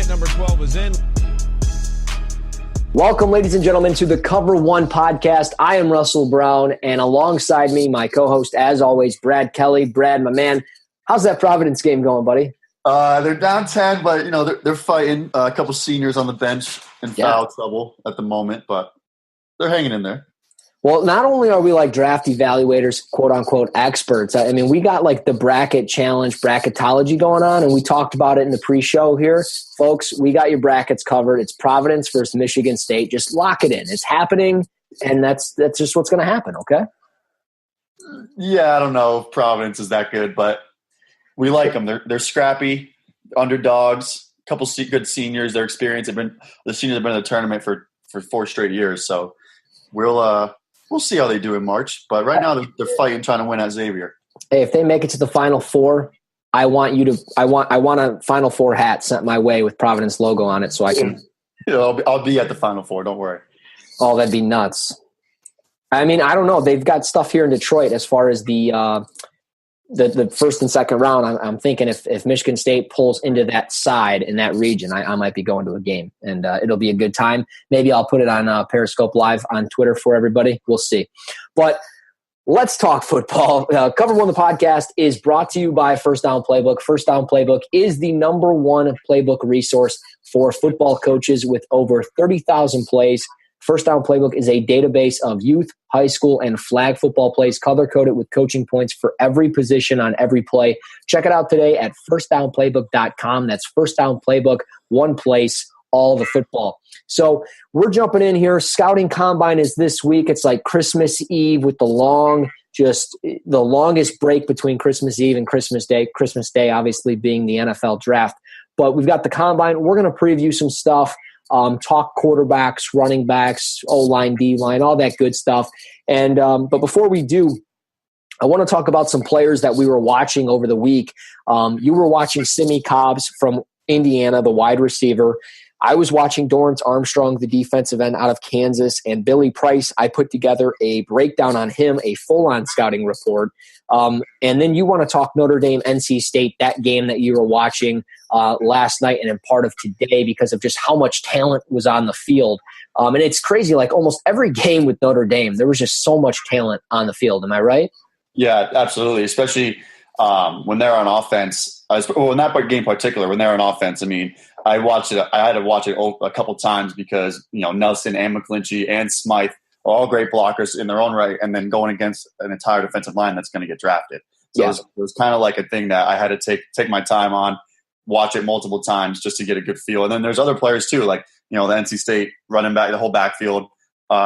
Bracket number 12 is in. Welcome, ladies and gentlemen, to the Cover One podcast. I am Russell Brown, and alongside me, my co-host, as always, Brad Kelly. Brad, my man, how's that Providence game going, buddy? They're down 10, but they're fighting. A couple seniors on the bench in foul trouble at the moment, but they're hanging in there. Well, not only are we like draft evaluators, quote unquote experts. I mean, we got like the bracket challenge, bracketology going on, and we talked about it in the pre-show here, folks. We got your brackets covered. It's Providence versus Michigan State. Just lock it in. It's happening, and that's just what's going to happen. Okay. Yeah, I don't know if Providence is that good, but we like them. They're scrappy, underdogs. A couple good seniors. Their experience the seniors have been in the tournament for 4 straight years. So we'll see how they do in March. But right now they're fighting, trying to win at Xavier. Hey, if they make it to the Final Four, I want a Final Four hat sent my way with Providence logo on it, so I can. I'll be at the Final Four. Don't worry. Oh, that'd be nuts. I mean, I don't know. They've got stuff here in Detroit as far as the first and second round. I'm thinking if Michigan State pulls into that side in that region, I might be going to a game, and it'll be a good time. Maybe I'll put it on Periscope Live on Twitter for everybody. We'll see. But let's talk football. Cover One, the podcast, is brought to you by First Down Playbook. First Down Playbook is the number one playbook resource for football coaches with over 30,000 plays. First Down Playbook is a database of youth, high school, and flag football plays, color-coded with coaching points for every position on every play. Check it out today at firstdownplaybook.com. That's First Down Playbook, one place, all the football. So we're jumping in here. Scouting Combine is this week. It's like Christmas Eve with the longest break between Christmas Eve and Christmas Day. Christmas Day obviously being the NFL draft. But we've got the Combine. We're going to preview some stuff. Talk quarterbacks, running backs, O-line, D-line, all that good stuff. And but before we do, I want to talk about some players that we were watching over the week. You were watching Simmie Cobbs from Indiana, the wide receiver. I was watching Dorance Armstrong, the defensive end out of Kansas, and Billy Price. I put together a breakdown on him, a full-on scouting report. And then you want to talk Notre Dame, NC State, that game that you were watching last night and in part of today because of just how much talent was on the field. And it's crazy, like almost every game with Notre Dame, there was just so much talent on the field. Am I right? Yeah, absolutely, especially when they're on offense. In that game in particular, when they're on offense, I mean, I had to watch it a couple times because, Nelson and McGlinchey and Smythe are all great blockers in their own right, and then going against an entire defensive line that's going to get drafted. So it was kind of like a thing that I had to take my time on, watch it multiple times just to get a good feel. And then there's other players too, like, the NC State running back, the whole backfield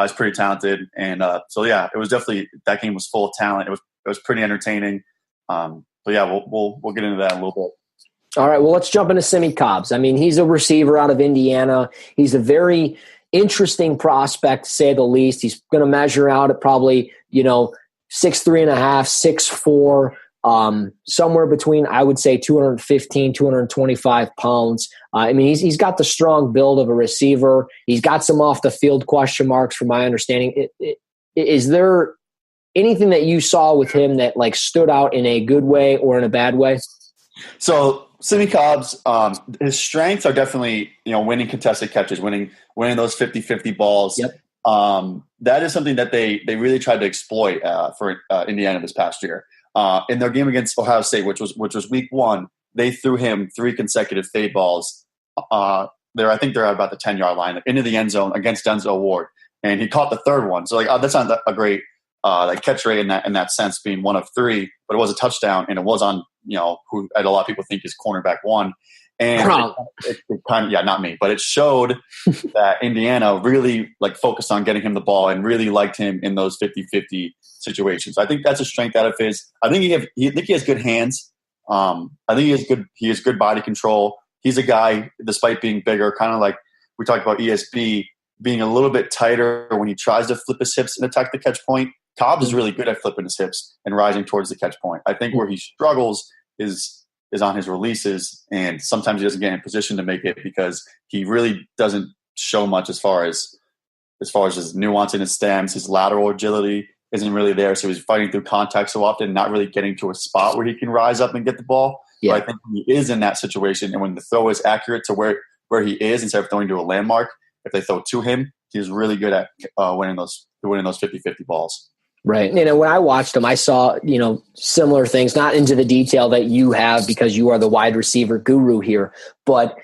is pretty talented. And so, yeah, it was definitely – that game was full of talent. It was pretty entertaining. But, yeah, we'll get into that in a little bit. All right, well, let's jump into Simmie Cobbs. I mean, he's a receiver out of Indiana. He's a very interesting prospect, to say the least. He's going to measure out at probably, 6'3.5", 6'4", somewhere between, I would say, 215, 225 pounds. I mean, he's got the strong build of a receiver. He's got some off-the-field question marks, from my understanding. Is there anything that you saw with him that, like, stood out in a good way or in a bad way? So Simmie Cobbs, his strengths are definitely, winning contested catches, winning those 50-50 balls. Yep. That is something that they really tried to exploit for Indiana this past year. In their game against Ohio State, which was week 1, they threw him 3 consecutive fade balls. I think they're at about the 10-yard line into the end zone against Denzel Ward, and he caught the third one. So that's not a great catch rate in that sense, being 1 of 3, but it was a touchdown, and it was on who a lot of people think is cornerback 1. And it kind of, not me, but it showed that Indiana really focused on getting him the ball and really liked him in those 50-50 situations. I think that's a strength out of his. I think he has good hands. I think he has good body control. He's a guy, despite being bigger, kind of like we talked about ESB, being a little bit tighter when he tries to flip his hips and attack the catch point. Cobbs is really good at flipping his hips and rising towards the catch point. I think where he struggles is on his releases, and sometimes he doesn't get in position to make it because he really doesn't show much as far as his nuance in his stance. His lateral agility isn't really there, so he's fighting through contact so often, not really getting to a spot where he can rise up and get the ball. Yeah. But I think he is in that situation, and when the throw is accurate to where where he is instead of throwing to a landmark. If they throw to him, he's really good at winning those 50-50 balls. Right. When I watched him, I saw, similar things, not into the detail that you have because you are the wide receiver guru here. But,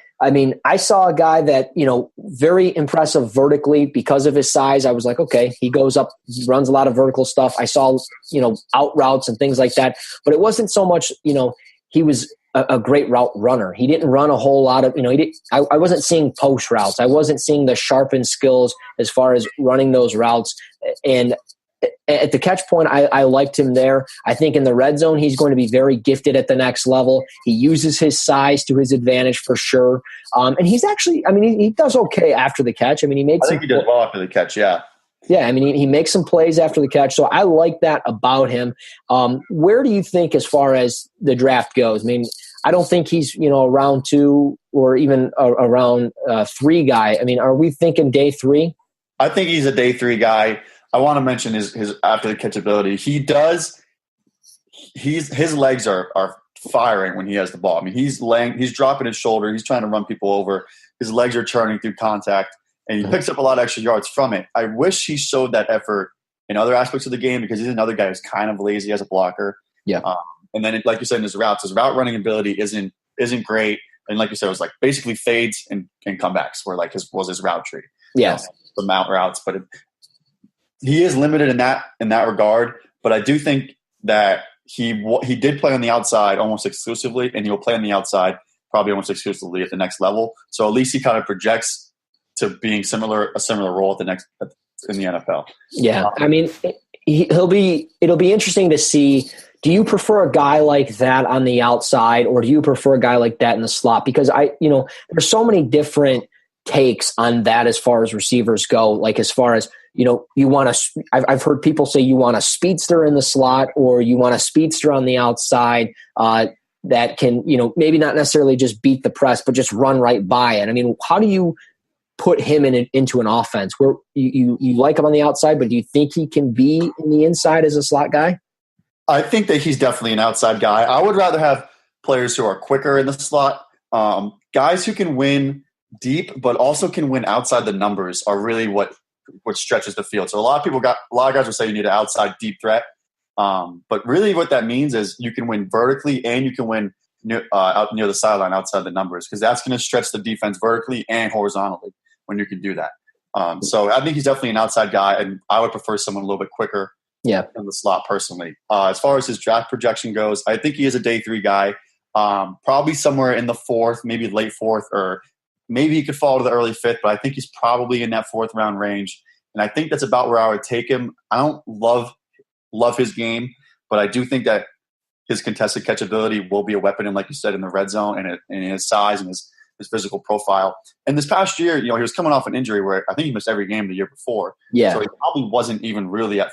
I saw a guy that, very impressive vertically because of his size. I was like, okay, he goes up, he runs a lot of vertical stuff. I saw, out routes and things like that. But it wasn't so much, he was a great route runner. He didn't run a whole lot of, I wasn't seeing post routes. I wasn't seeing the sharpened skills as far as running those routes. And at the catch point, I liked him there. I think in the red zone, he's going to be very gifted at the next level. He uses his size to his advantage for sure. And he's actually, he does okay after the catch. He makes. I think he does well after the catch. Yeah. Yeah. He makes some plays after the catch. So I like that about him. Where do you think, as far as the draft goes? I don't think he's, a round 2 or even a round 3 guy. Are we thinking day 3? I think he's a day 3 guy. I want to mention his after the catch ability. His legs are firing when he has the ball. He's dropping his shoulder. He's trying to run people over. His legs are turning through contact, and he picks up a lot of extra yards from it. I wish he showed that effort in other aspects of the game because he's another guy who's kind of lazy as a blocker. Yeah. And then, like you said, in his route running ability isn't great. And like you said, it was like basically fades and comebacks where like his route tree. Yes. The mount routes, but he is limited in that regard, but I do think that he did play on the outside almost exclusively, and he will play on the outside probably almost exclusively at the next level. So at least he kind of projects to being a similar role in the NFL. Yeah, it'll be interesting to see. Do you prefer a guy like that on the outside, or do you prefer a guy like that in the slot? Because there's so many different takes on that as far as receivers go. Like as far as you want to. I've heard people say you want a speedster in the slot, or you want a speedster on the outside that can, maybe not necessarily just beat the press, but just run right by it. How do you put him into an offense where you like him on the outside, but do you think he can be in the inside as a slot guy? I think that he's definitely an outside guy. I would rather have players who are quicker in the slot, guys who can win deep, but also can win outside the numbers are really what stretches the field. So a lot of guys will say you need an outside deep threat. But really what that means is you can win vertically and you can win out near the sideline outside the numbers, because that's going to stretch the defense vertically and horizontally when you can do that. So I think he's definitely an outside guy, and I would prefer someone a little bit quicker in the slot personally. As far as his draft projection goes, I think he is a day 3 guy, probably somewhere in the 4th, maybe late 4th, or maybe he could fall to the early 5th, but I think he's probably in that 4th round range. And I think that's about where I would take him. I don't love his game, but I do think that his contested catch ability will be a weapon, and like you said, in the red zone, and his size and his physical profile. And this past year, he was coming off an injury where I think he missed every game the year before. Yeah. So he probably wasn't even really at,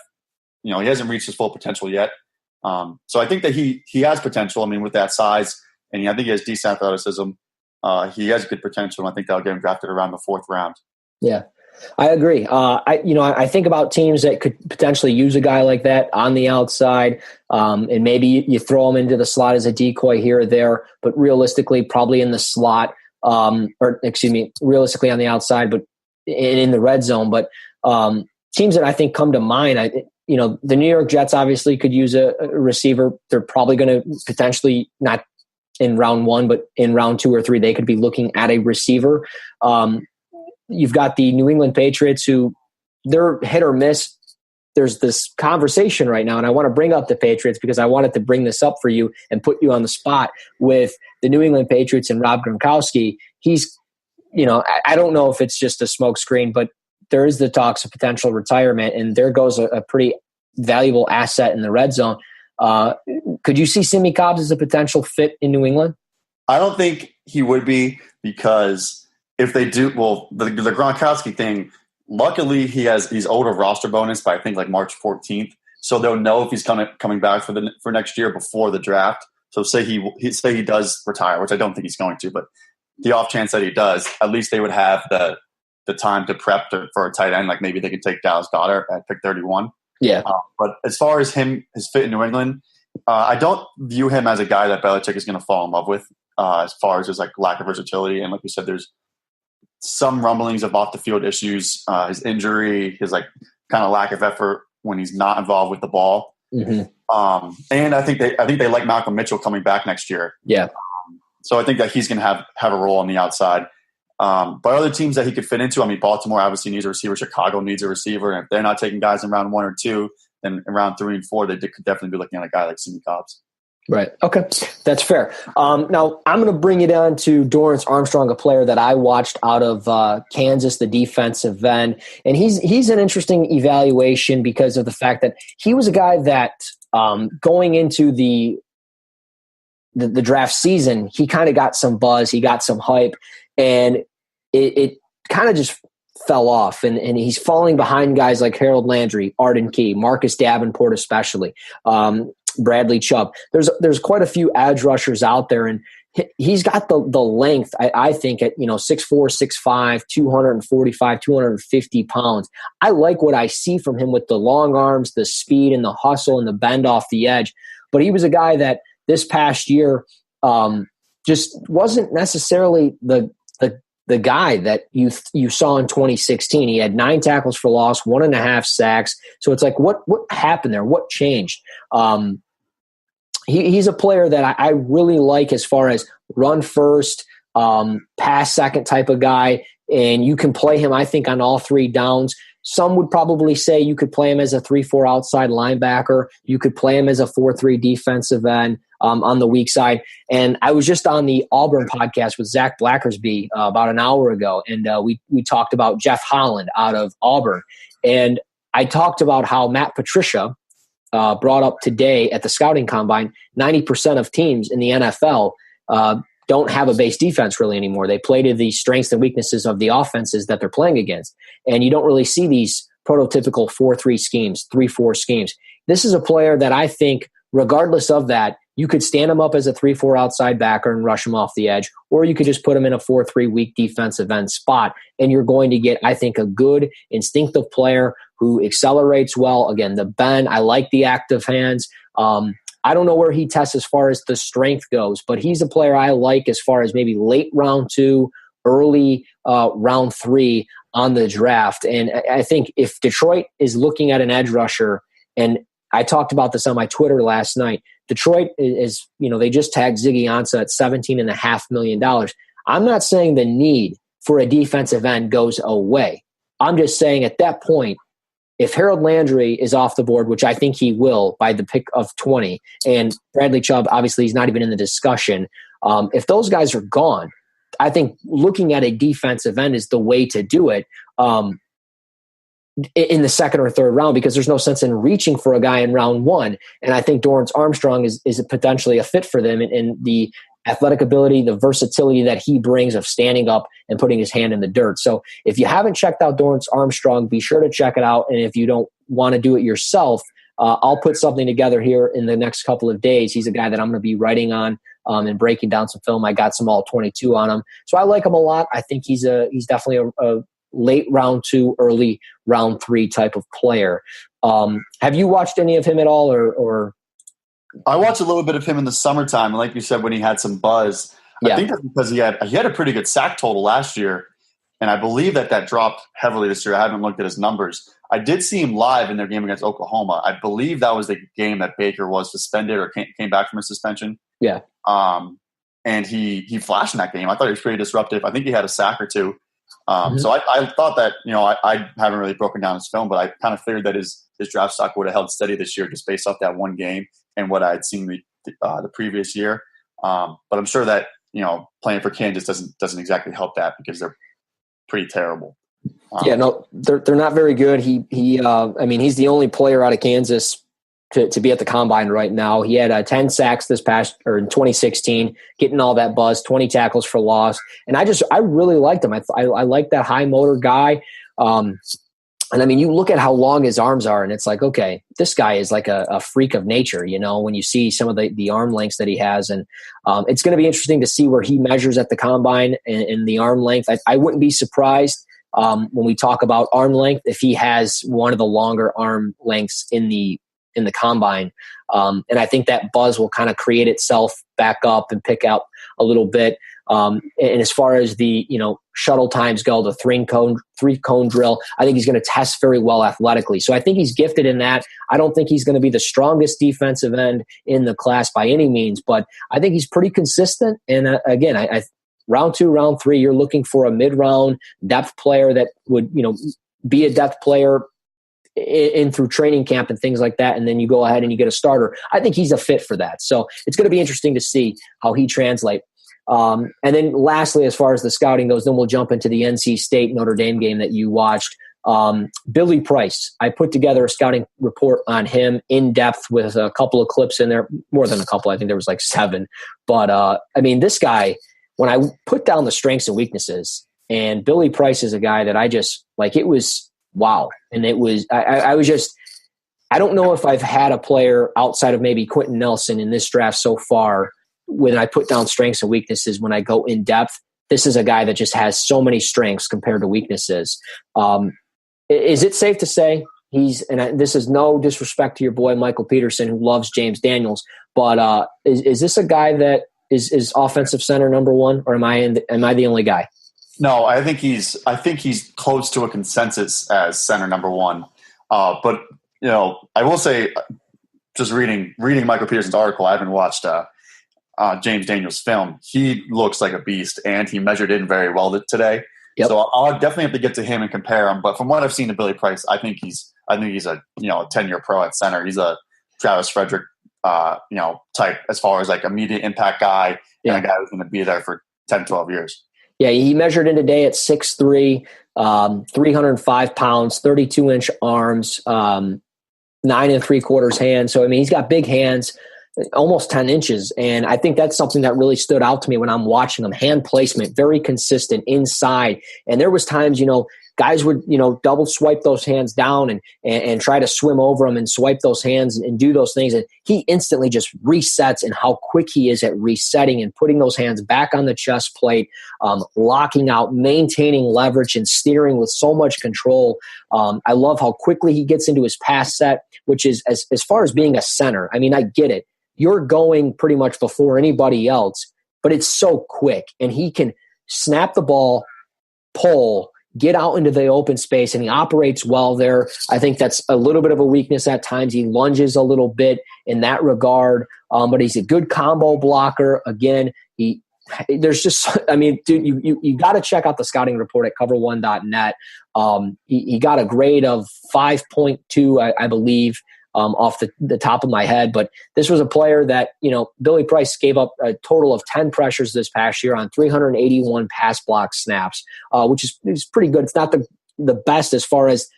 he hasn't reached his full potential yet. So I think that he has potential. With that size, and I think he has decent athleticism. He has good potential, and I think that'll get him drafted around the 4th round. Yeah, I agree. I think about teams that could potentially use a guy like that on the outside, and maybe you throw him into the slot as a decoy here or there, but realistically, probably in the slot, realistically on the outside, but in the red zone. But teams that I think come to mind, the New York Jets obviously could use a receiver. They're probably going to potentially not in round 1, but in round 2 or 3, they could be looking at a receiver. You've got the New England Patriots, who they're hit or miss. There's this conversation right now, and I want to bring up the Patriots because I wanted to bring this up for you and put you on the spot with the New England Patriots and Rob Gronkowski. He's, I don't know if it's just a smokescreen, but there is the talks of potential retirement, and there goes a pretty valuable asset in the red zone. Could you see Simmie Cobbs as a potential fit in New England? I don't think he would be, because if they do, the Gronkowski thing, luckily he's owed a roster bonus by I think like March 14th, so they'll know if he's coming back for next year before the draft. So say he does retire, which I don't think he's going to, but the off chance that he does, at least they would have the time to prep for a tight end. Like maybe they could take Dallas Goedert at pick 31. Yeah. But as far as his fit in New England, I don't view him as a guy that Belichick is going to fall in love with, as far as his like lack of versatility. And like you said, there's some rumblings of off the field issues, his injury, his like kind of lack of effort when he's not involved with the ball. Mm-hmm. And I think they like Malcolm Mitchell coming back next year. Yeah. So I think that he's going to have a role on the outside. But other teams that he could fit into, I mean, Baltimore obviously needs a receiver. Chicago needs a receiver. And if they're not taking guys in round 1 or 2, then in round 3 and 4, they could definitely be looking at a guy like Simmie Cobbs. Right. Okay. That's fair. Now, I'm going to bring it on to Dorance Armstrong, a player that I watched out of Kansas, the defensive end. And he's an interesting evaluation because of the fact that he was a guy that going into the draft season, he kind of got some buzz, he got some hype, and it kind of just fell off. And he's falling behind guys like Harold Landry, Arden Key, Marcus Davenport especially, Bradley Chubb. There's quite a few edge rushers out there, and he's got the length, I think, at 6'4", 6'5", 245, 250 pounds. I like what I see from him with the long arms, the speed, and the hustle, and the bend off the edge. But he was a guy that this past year just wasn't necessarily the guy that you saw in 2016. He had 9 tackles for loss, 1.5 sacks. So it's like, what happened there? What changed? He's a player that I really like as far as run first, pass second type of guy, and you can play him, I think, on all 3 downs. Some would probably say you could play him as a 3-4 outside linebacker. You could play him as a 4-3 defensive end on the weak side. And I was just on the Auburn podcast with Zach Blackersby about an hour ago, and we talked about Jeff Holland out of Auburn. And I talked about how Matt Patricia brought up today at the scouting combine, 90% of teams in the NFL don't have a base defense really anymore. They play to the strengths and weaknesses of the offenses that they're playing against. And you don't really see these prototypical 4-3 schemes, 3-4 schemes. This is a player that I think, regardless of that, you could stand him up as a 3-4 outside backer and rush him off the edge, or you could just put him in a 4-3 weak defensive end spot, and you're going to get, I think, a good instinctive player who accelerates well. Again, the bend, I like the active hands. I don't know where he tests as far as the strength goes, but he's a player I like as far as maybe late round 2, early round 3 on the draft. And I think if Detroit is looking at an edge rusher, and I talked about this on my Twitter last night, Detroit is, they just tagged Ziggy Ansah at $17.5 million. I'm not saying the need for a defensive end goes away. I'm just saying at that point, if Harold Landry is off the board, which I think he will by the pick of 20, and Bradley Chubb, obviously he's not even in the discussion. If those guys are gone, I think looking at a defensive end is the way to do it in the second or third round, because there's no sense in reaching for a guy in round 1. And I think Dorance Armstrong is potentially a fit for them in the athletic ability, the versatility that he brings of standing up and putting his hand in the dirt. So if you haven't checked out Dorance Armstrong, be sure to check it out. And if you don't want to do it yourself, I'll put something together here in the next couple of days. He's a guy that I'm going to be writing on and breaking down some film. I got some all 22 on him. So I like him a lot. I think he's definitely a late round 2, early round 3 type of player. Have you watched any of him at all, or? I watched a little bit of him in the summertime, and like you said, when he had some buzz. Yeah. I think that's because he had a pretty good sack total last year, and I believe that dropped heavily this year. I haven't looked at his numbers. I did see him live in their game against Oklahoma. I believe that was the game that Baker was suspended or came back from his suspension. Yeah. And he flashed in that game. I thought he was pretty disruptive. I think he had a sack or 2. So I thought that, I haven't really broken down his film, but I kind of figured that his draft stock would have held steady this year just based off that one game and what I had seen the previous year. But I'm sure that, playing for Kansas doesn't exactly help that because they're pretty terrible. They're not very good. He's the only player out of Kansas to be at the combine right now. He had 10 sacks in 2016, getting all that buzz, 20 tackles for loss. And I really liked him. I like that high motor guy. And you look at how long his arms are, and it's like, okay, this guy is like a freak of nature, when you see some of the arm lengths that he has. And it's going to be interesting to see where he measures at the combine in the arm length. I wouldn't be surprised when we talk about arm length if he has one of the longer arm lengths in the combine. And I think that buzz will kind of create itself back up and pick out a little bit. And as far as the, shuttle times go, the three cone drill, I think he's going to test very well athletically. So I think he's gifted in that. I don't think he's going to be the strongest defensive end in the class by any means, but I think he's pretty consistent. And again, I round 2, round 3, you're looking for a mid-round depth player that would, be a depth player in through training camp and things like that, and then you go ahead and you get a starter. I think he's a fit for that. So it's going to be interesting to see how he translates. And then lastly, as far as the scouting goes, then we'll jump into the NC State Notre Dame game that you watched. Billy Price, I put together a scouting report on him in depth with a couple of clips in there, more than a couple. I think there was like 7. But this guy, when I put down the strengths and weaknesses, and Billy Price is a guy that I just like, it was wow. And it was, I was just, I don't know if I've had a player outside of maybe Quentin Nelson in this draft so far, when I put down strengths and weaknesses, when I go in depth, this is a guy that just has so many strengths compared to weaknesses. Is it safe to say this is no disrespect to your boy, Michael Peterson, who loves James Daniels, but is this a guy that is offensive center number 1, or am I the only guy? No, I think he's close to a consensus as center number 1. But I will say, just reading Michael Peterson's article, I haven't watched James Daniels' film. He looks like a beast, and he measured in very well today. Yep. So I'll definitely have to get to him and compare him. But from what I've seen of Billy Price, I think he's a 10-year pro at center. He's a Travis Frederick type as far as like immediate impact guy, and a guy who's going to be there for 10, 12 years. Yeah, he measured in today at 6'3", 305 pounds, 32-inch arms, 9 3/4 hands. So, he's got big hands, almost 10 inches. And I think that's something that really stood out to me when I'm watching him. Hand placement, very consistent inside. And there was times, guys would, double swipe those hands down and try to swim over them and swipe those hands and do those things. And he instantly just resets, and how quick he is at resetting and putting those hands back on the chest plate, locking out, maintaining leverage and steering with so much control. I love how quickly he gets into his pass set, which is as far as being a center. I get it. You're going pretty much before anybody else, but it's so quick, and he can snap the ball, pull, get out into the open space, and he operates well there. I think that's a little bit of a weakness at times. He lunges a little bit in that regard, but he's a good combo blocker. Again, there's just, dude, you got to check out the scouting report at cover1.net. He got a grade of 5.2, I believe, off the top of my head. But this was a player that, Billy Price gave up a total of 10 pressures this past year on 381 pass block snaps, which is pretty good. It's not the best as far as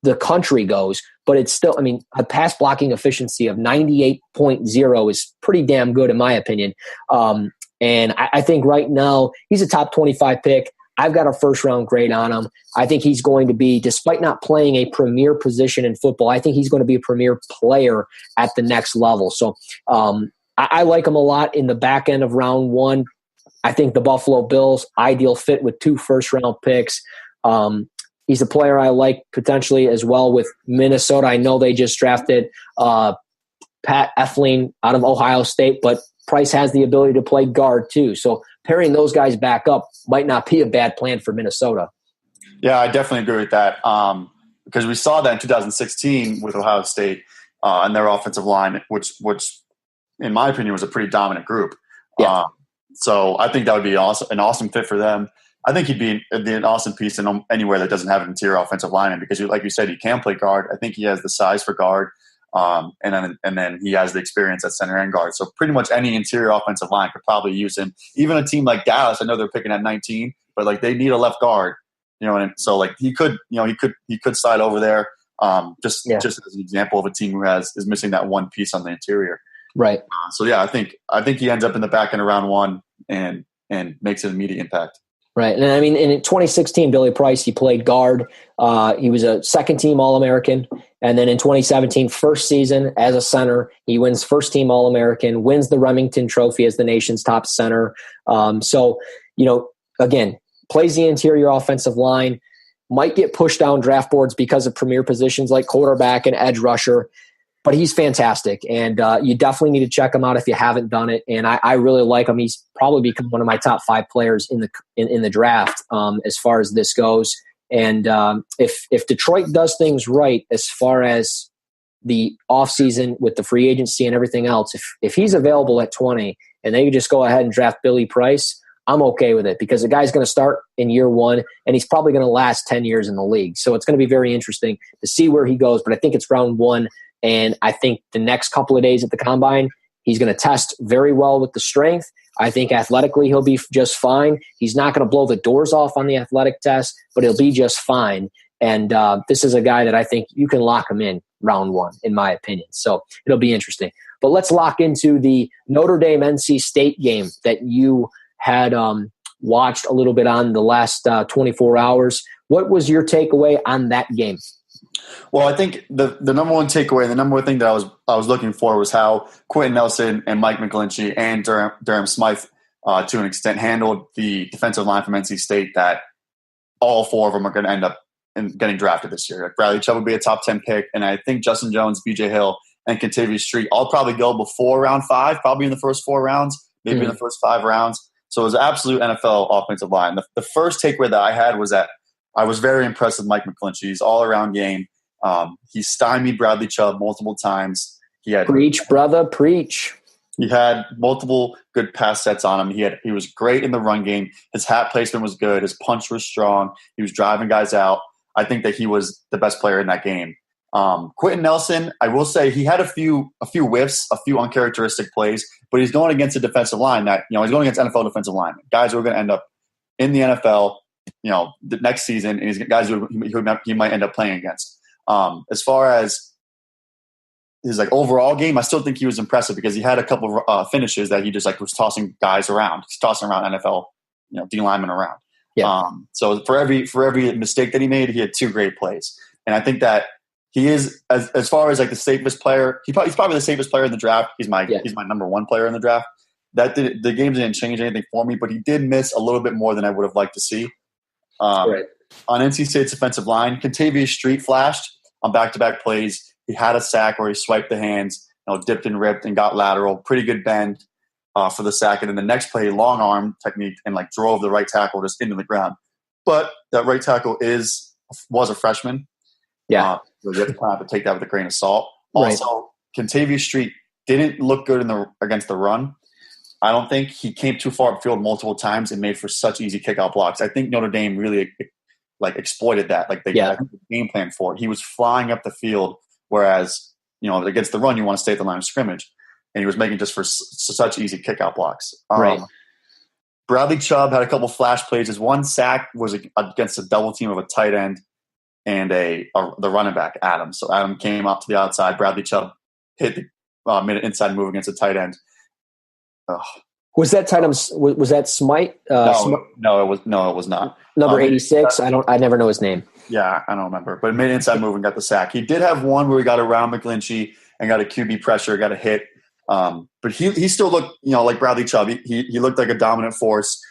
the country goes, but it's still, a pass blocking efficiency of 98.0 is pretty damn good in my opinion. And I think right now he's a top 25 pick. I've got a first-round grade on him. I think he's going to be, despite not playing a premier position in football, I think he's going to be a premier player at the next level. So I like him a lot in the back end of round 1. I think the Buffalo Bills, ideal fit with 2 first-round picks. He's a player I like potentially as well with Minnesota. I know they just drafted Pat Elflein out of Ohio State, but Price has the ability to play guard too. So pairing those guys back up might not be a bad plan for Minnesota. Yeah, I definitely agree with that. Because we saw that in 2016 with Ohio State and their offensive line, which in my opinion was a pretty dominant group. Yeah. So I think that would be an awesome fit for them. I think he'd be an awesome piece in anywhere that doesn't have an interior offensive lineman because, like you said, he can play guard. I think he has the size for guard. And then he has the experience at center and guard. So pretty much any interior offensive line could probably use him. Even a team like Dallas, I know they're picking at 19, but like they need a left guard, and so like he could slide over there. Just as an example of a team who is missing that one piece on the interior. Right. So yeah, I think he ends up in the back end of round 1 and makes an immediate impact. Right. And in 2016, Billy Price, he played guard. He was a second-team All-American. And then in 2017, first season as a center, he wins first-team All-American, wins the Remington Trophy as the nation's top center. So, again, plays the interior offensive line, might get pushed down draft boards because of premier positions like quarterback and edge rusher. but he's fantastic, and you definitely need to check him out if you haven't done it. And I really like him. He's probably become one of my top 5 players in the draft as far as this goes. And if Detroit does things right as far as the offseason with the free agency and everything else, if he's available at 20 and they can just go ahead and draft Billy Price, I'm okay with it, because the guy's going to start in year 1 and he's probably going to last 10 years in the league. So it's going to be very interesting to see where he goes. But I think it's round 1, and I think the next couple of days at the combine, he's going to test very well with the strength. I think athletically he'll be just fine. He's not going to blow the doors off on the athletic test, but he'll be just fine. And this is a guy that I think you can lock him in round 1, in my opinion. So it'll be interesting. But let's lock into the Notre Dame-NC State game that you had watched a little bit on the last 24 hours. What was your takeaway on that game? Well, I think the number one takeaway, the number one thing that I was looking for was how Quentin Nelson and Mike McGlinchey and Durham Smythe, to an extent, handled the defensive line from NC State, that all 4 of them are going to end up getting drafted this year. Like Bradley Chubb would be a top 10 pick, and I think Justin Jones, BJ Hill, and Contavious Street all probably go before round 5, probably in the first 4 rounds, maybe in the first 5 rounds. So it was an absolute NFL offensive line. The first takeaway that I had was that I was very impressed with Mike McGlinchey. He's all-around game. He stymied Bradley Chubb multiple times. Preach, brother, preach. He had multiple good pass sets on him. He was great in the run game. His hat placement was good. His punch was strong. He was driving guys out. I think that he was the best player in that game. Quentin Nelson, I will say, he had a few whiffs, a few uncharacteristic plays, but he's going against a defensive line that, he's going against NFL defensive linemen, guys who are going to end up in the NFL, the next season, and he's guys who he might end up playing against. As far as his overall game, I still think he was impressive, because he had a couple of finishes that he just was tossing guys around. He's tossing around NFL, D linemen around. Yeah. So for every mistake that he made, he had 2 great plays, and I think that he is, as far as the safest player, he's probably the safest player in the draft. He's my number 1 player in the draft. The game didn't change anything for me, but he did miss a little bit more than I would have liked to see. Right. On NC State's defensive line, Contavious Street flashed on back-to-back plays. He had a sack where he swiped the hands, dipped and ripped and got lateral. Pretty good bend for the sack. And then the next play, long arm technique, and drove the right tackle just into the ground. But that right tackle was a freshman. Yeah. So you have to take that with a grain of salt. Also, right. Contavious Street didn't look good against the run. I don't think he came too far upfield multiple times and made for such easy kickout blocks. I think Notre Dame really exploited that. They had a game plan for it. He was flying up the field, whereas against the run you want to stay at the line of scrimmage, and he was making just for such easy kickout blocks. Right. Bradley Chubb had a couple flash plays. His one sack was against a double team of a tight end and the running back, Adam. So Adam came up to the outside. Bradley Chubb hit the mid inside move against a tight end. Ugh. Was that tight end? Was that Smythe? No, it was not. Number 86. I never know his name. Yeah, I don't remember. But made an inside move and got the sack. He did have one where he got around McGlinchey and got a QB pressure, got a hit. But he still looked, like Bradley Chubb. He looked like a dominant force.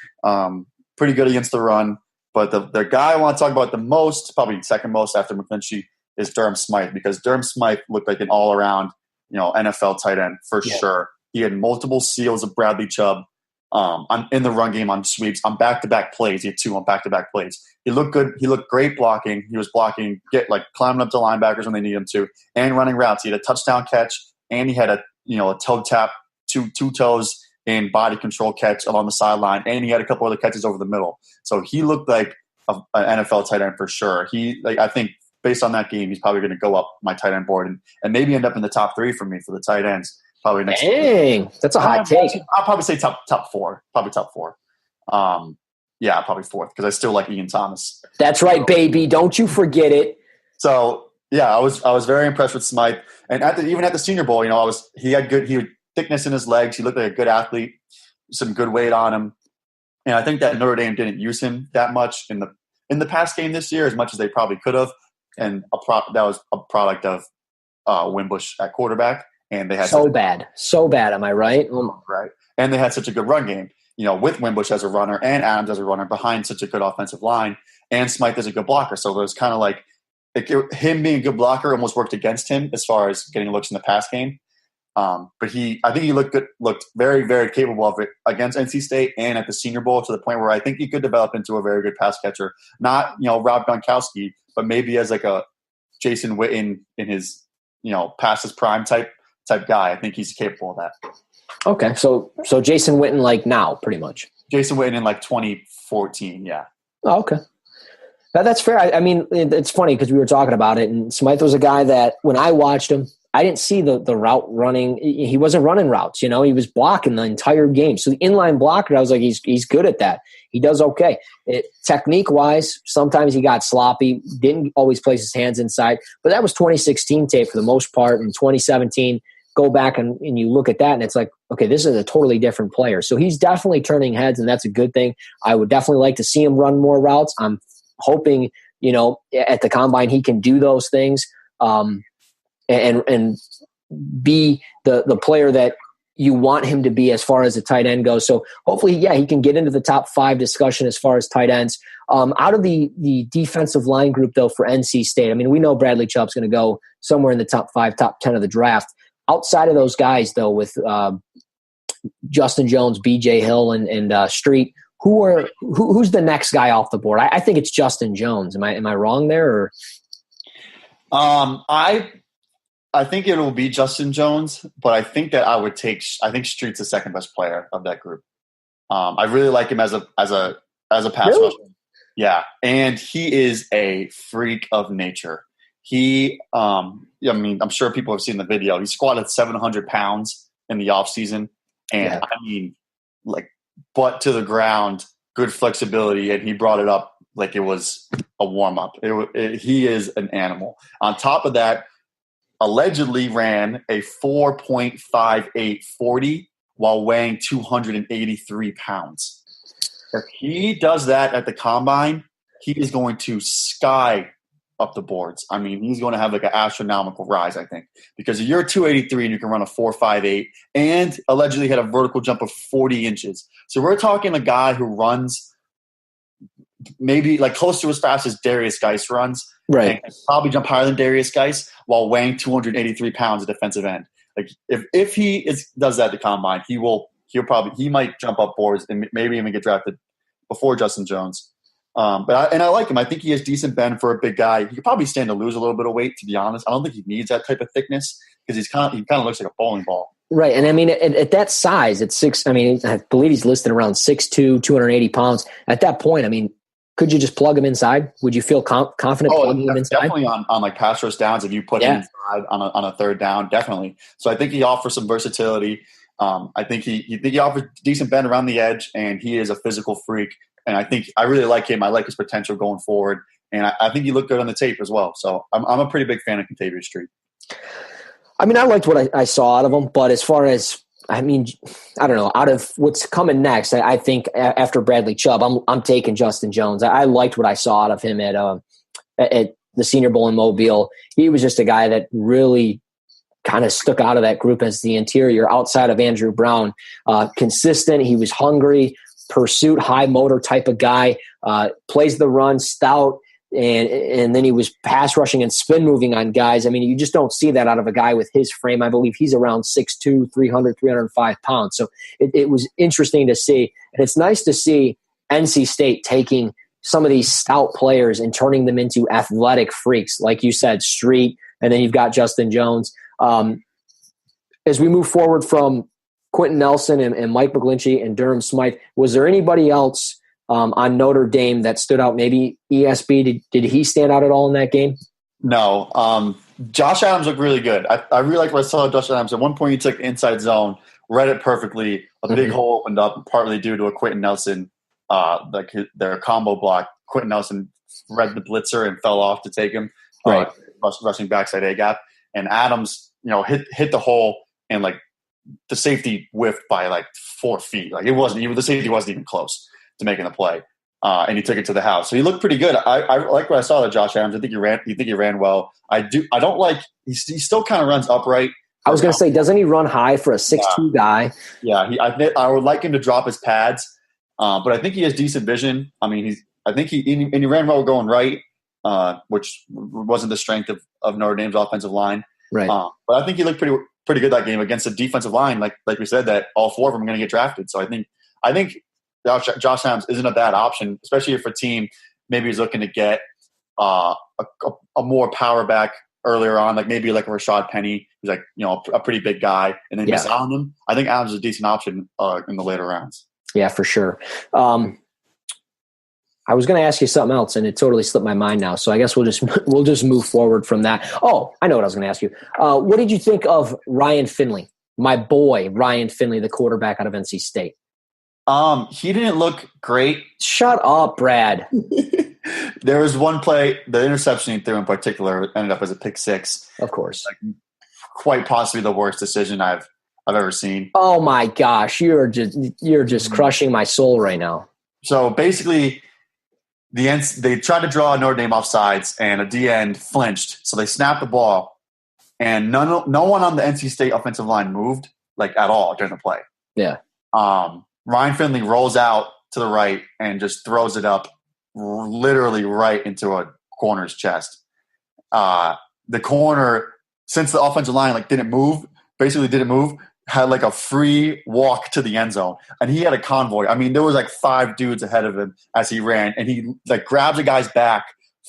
Pretty good against the run. But the guy I want to talk about the most, probably second most after McGlinchey, is Durham Smythe, because Durham Smythe looked like an all-around, NFL tight end for sure. He had multiple seals of Bradley Chubb in the run game on sweeps, on back-to-back plays. He had 2 on back-to-back plays. He looked good. He looked great blocking. He was blocking, climbing up to linebackers when they need him to, and running routes. He had a touchdown catch, and he had a toe tap, two toes and body control catch along the sideline, and he had a couple other catches over the middle. So he looked like an NFL tight end for sure. I think based on that game, he's probably going to go up my tight end board and maybe end up in the top 3 for me for the tight ends. Probably next. Dang, that's a hot take. I'll probably say top 4. Probably top 4. Yeah, probably 4th, because I still like Ian Thomas. That's right, baby. Don't you forget it. So yeah, I was very impressed with Smythe, and even at the Senior Bowl, he had thickness in his legs. He looked like a good athlete, some good weight on him, and I think that Notre Dame didn't use him that much in the pass game this year as much as they probably could have, and that was a product of Wimbush at quarterback. And they had so bad. Am I right? Right. And they had such a good run game, with Wimbush as a runner and Adams as a runner behind such a good offensive line, and Smythe as a good blocker. So it was kind of him being a good blocker almost worked against him as far as getting looks in the pass game. But I think he looked very, very capable of it against NC State and at the Senior Bowl, to the point where I think he could develop into a very good pass catcher. Not, Rob Gronkowski, but maybe as like a Jason Witten in his, past his prime type guy. I think he's capable of that. Okay, so Jason Witten like now, pretty much. Jason Witten in like 2014, yeah. Oh, okay. That's fair. I mean, it's funny because we were talking about it, and Smythe was a guy that when I watched him, I didn't see the route running. He wasn't running routes, he was blocking the entire game. So the inline blocker, I was like, he's good at that. He does okay. Technique-wise, sometimes he got sloppy, didn't always place his hands inside. But that was 2016 tape for the most part. In 2017, go back and you look at that, and it's like, okay, this is a totally different player. So he's definitely turning heads, and that's a good thing. I would definitely like to see him run more routes. I'm hoping, at the combine he can do those things and be the player that you want him to be as far as the tight end goes. So hopefully, he can get into the top 5 discussion as far as tight ends. Out of the defensive line group, though, for NC State, I mean, we know Bradley Chubb's going to go somewhere in the top 5, top 10 of the draft. Outside of those guys, though, with Justin Jones, B.J. Hill, and Street, who's the next guy off the board? I think it's Justin Jones. Am I wrong there? Or? I think it will be Justin Jones, but I think that I think Street's the second best player of that group. I really like him as a pass rusher. Yeah, and he is a freak of nature. I'm sure people have seen the video. He squatted 700 pounds in the offseason, and I mean, like, butt to the ground, good flexibility, and he brought it up like it was a warm-up. He is an animal. On top of that, allegedly ran a 4.58 40 while weighing 283 pounds. If he does that at the combine, he is going to sky up the boards. I mean, he's going to have like an astronomical rise, I think, because if you're 283 and you can run a 4.58 and allegedly had a vertical jump of 40 inches. So we're talking a guy who runs maybe like close to as fast as Darius Geis runs. Right. And can probably jump higher than Darius Geis while weighing 283 pounds at defensive end. Like if he does that at the combine, he might jump up boards and maybe even get drafted before Justin Jones. But I like him. I think he has decent bend for a big guy. He could probably stand to lose a little bit of weight, to be honest. I don't think he needs that type of thickness because he kind of looks like a bowling ball. Right. And I mean, at that size, at 6, I mean, I believe he's listed around 6'2", 280 pounds. At that point, I mean, could you just plug him inside? Would you feel confident plugging him inside? Definitely on like pass rush downs, if you put him inside on a third down, definitely. So I think he offers some versatility. I think he offers decent bend around the edge, and he is a physical freak. And I really like him. I like his potential going forward. And I think he looked good on the tape as well. So I'm a pretty big fan of Contavious Street. I mean, I liked what I saw out of him. But as far as, I mean, I don't know, out of what's coming next, I think after Bradley Chubb, I'm taking Justin Jones. I liked what I saw out of him at the Senior Bowl in Mobile. He was just a guy that really kind of stuck out of that group as the interior outside of Andrew Brown. Consistent. He was hungry, pursuit, high motor type of guy, plays the run, stout, and then he was pass rushing and spin moving on guys. I mean, you just don't see that out of a guy with his frame. I believe he's around 6'2", 300, 305 pounds. So it was interesting to see. And it's nice to see NC State taking some of these stout players and turning them into athletic freaks. Like you said, Street, and then you've got Justin Jones. As we move forward from Quentin Nelson and Mike McGlinchey and Durham Smythe, was there anybody else on Notre Dame that stood out? Maybe ESB, did he stand out at all in that game? No. Josh Adams looked really good. I really liked what I saw of Josh Adams. At one point, he took inside zone, read it perfectly. A big hole opened up, partly due to a Quentin Nelson, their combo block. Quentin Nelson read the blitzer and fell off to take him, rushing backside A gap. And Adams, hit the hole, and like the safety whiffed by like 4 feet. Like the safety wasn't even close to making the play. And he took it to the house. So he looked pretty good. I like what I saw of Josh Adams. I think he ran well. I don't like he still kind of runs upright. I was going to say, doesn't he run high for a 6'2" guy? Yeah, I would like him to drop his pads, but I think he has decent vision. I mean, he ran well going right. which wasn't the strength of Notre Dame's offensive line. Right. But I think he looked pretty good that game against a defensive line, like we said, that all four of them are going to get drafted. So I think Josh Adams isn't a bad option, especially if a team maybe is looking to get a more power back earlier on, like maybe like a Rashad Penny, who's like, a pretty big guy, and then miss out on him. I think Adams is a decent option in the later rounds. Yeah, for sure. I was going to ask you something else, and it totally slipped my mind now. So I guess we'll just move forward from that. Oh, I know what I was going to ask you. What did you think of Ryan Finley, my boy Ryan Finley, the quarterback out of NC State? He didn't look great. Shut up, Brad. There was one play, the interception he threw in particular ended up as a pick six. Of course. Like, quite possibly the worst decision I've ever seen. Oh my gosh, you're just crushing my soul right now. So basically, they tried to draw Notre Dame offsides, and a D-end flinched. So they snapped the ball, and no one on the NC State offensive line moved like at all during the play. Yeah. Ryan Finley rolls out to the right and just throws it up literally right into a corner's chest. The corner, since the offensive line didn't move, had like a free walk to the end zone, and he had a convoy. I mean, there was like 5 dudes ahead of him as he ran, and he grabs a guy's back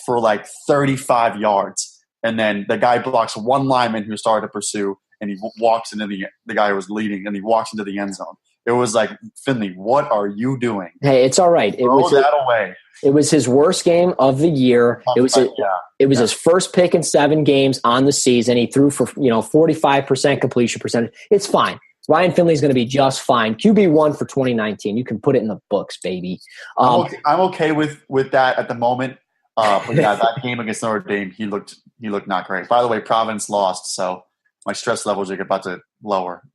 for 35 yards, and then the guy blocks one lineman who started to pursue, and he walks into the guy who was leading, and he walks into the end zone. It was like, Finley, what are you doing? Hey, it's all right. Throw that away. It was his worst game of the year. It was his first pick in 7 games on the season. He threw for 45% completion percentage. It's fine. Ryan Finley's going to be just fine. QB1 for 2019. You can put it in the books, baby. I'm okay with that at the moment. But yeah, that game against Notre Dame, he looked not great. By the way, Providence lost, so my stress levels are about to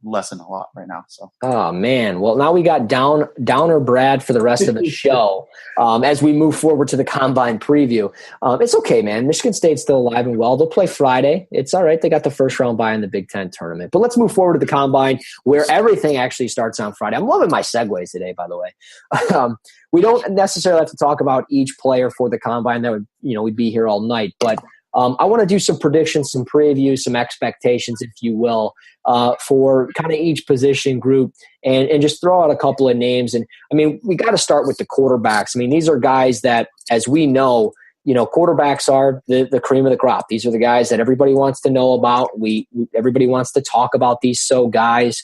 lessen a lot right now. So. Oh man. Well, now we got downer Brad for the rest of the show. As we move forward to the combine preview, it's okay, man. Michigan State's still alive and well. They'll play Friday. It's all right. They got the first round bye in the Big Ten tournament, but let's move forward to the combine where everything actually starts on Friday. I'm loving my segues today, by the way. We don't necessarily have to talk about each player for the combine. That would, we'd be here all night, but I want to do some predictions, some previews, some expectations, if you will, for kind of each position group and just throw out a couple of names. And, I mean, we got to start with the quarterbacks. I mean, these are guys that, as we know, quarterbacks are the cream of the crop. These are the guys that everybody wants to know about. Everybody wants to talk about these guys.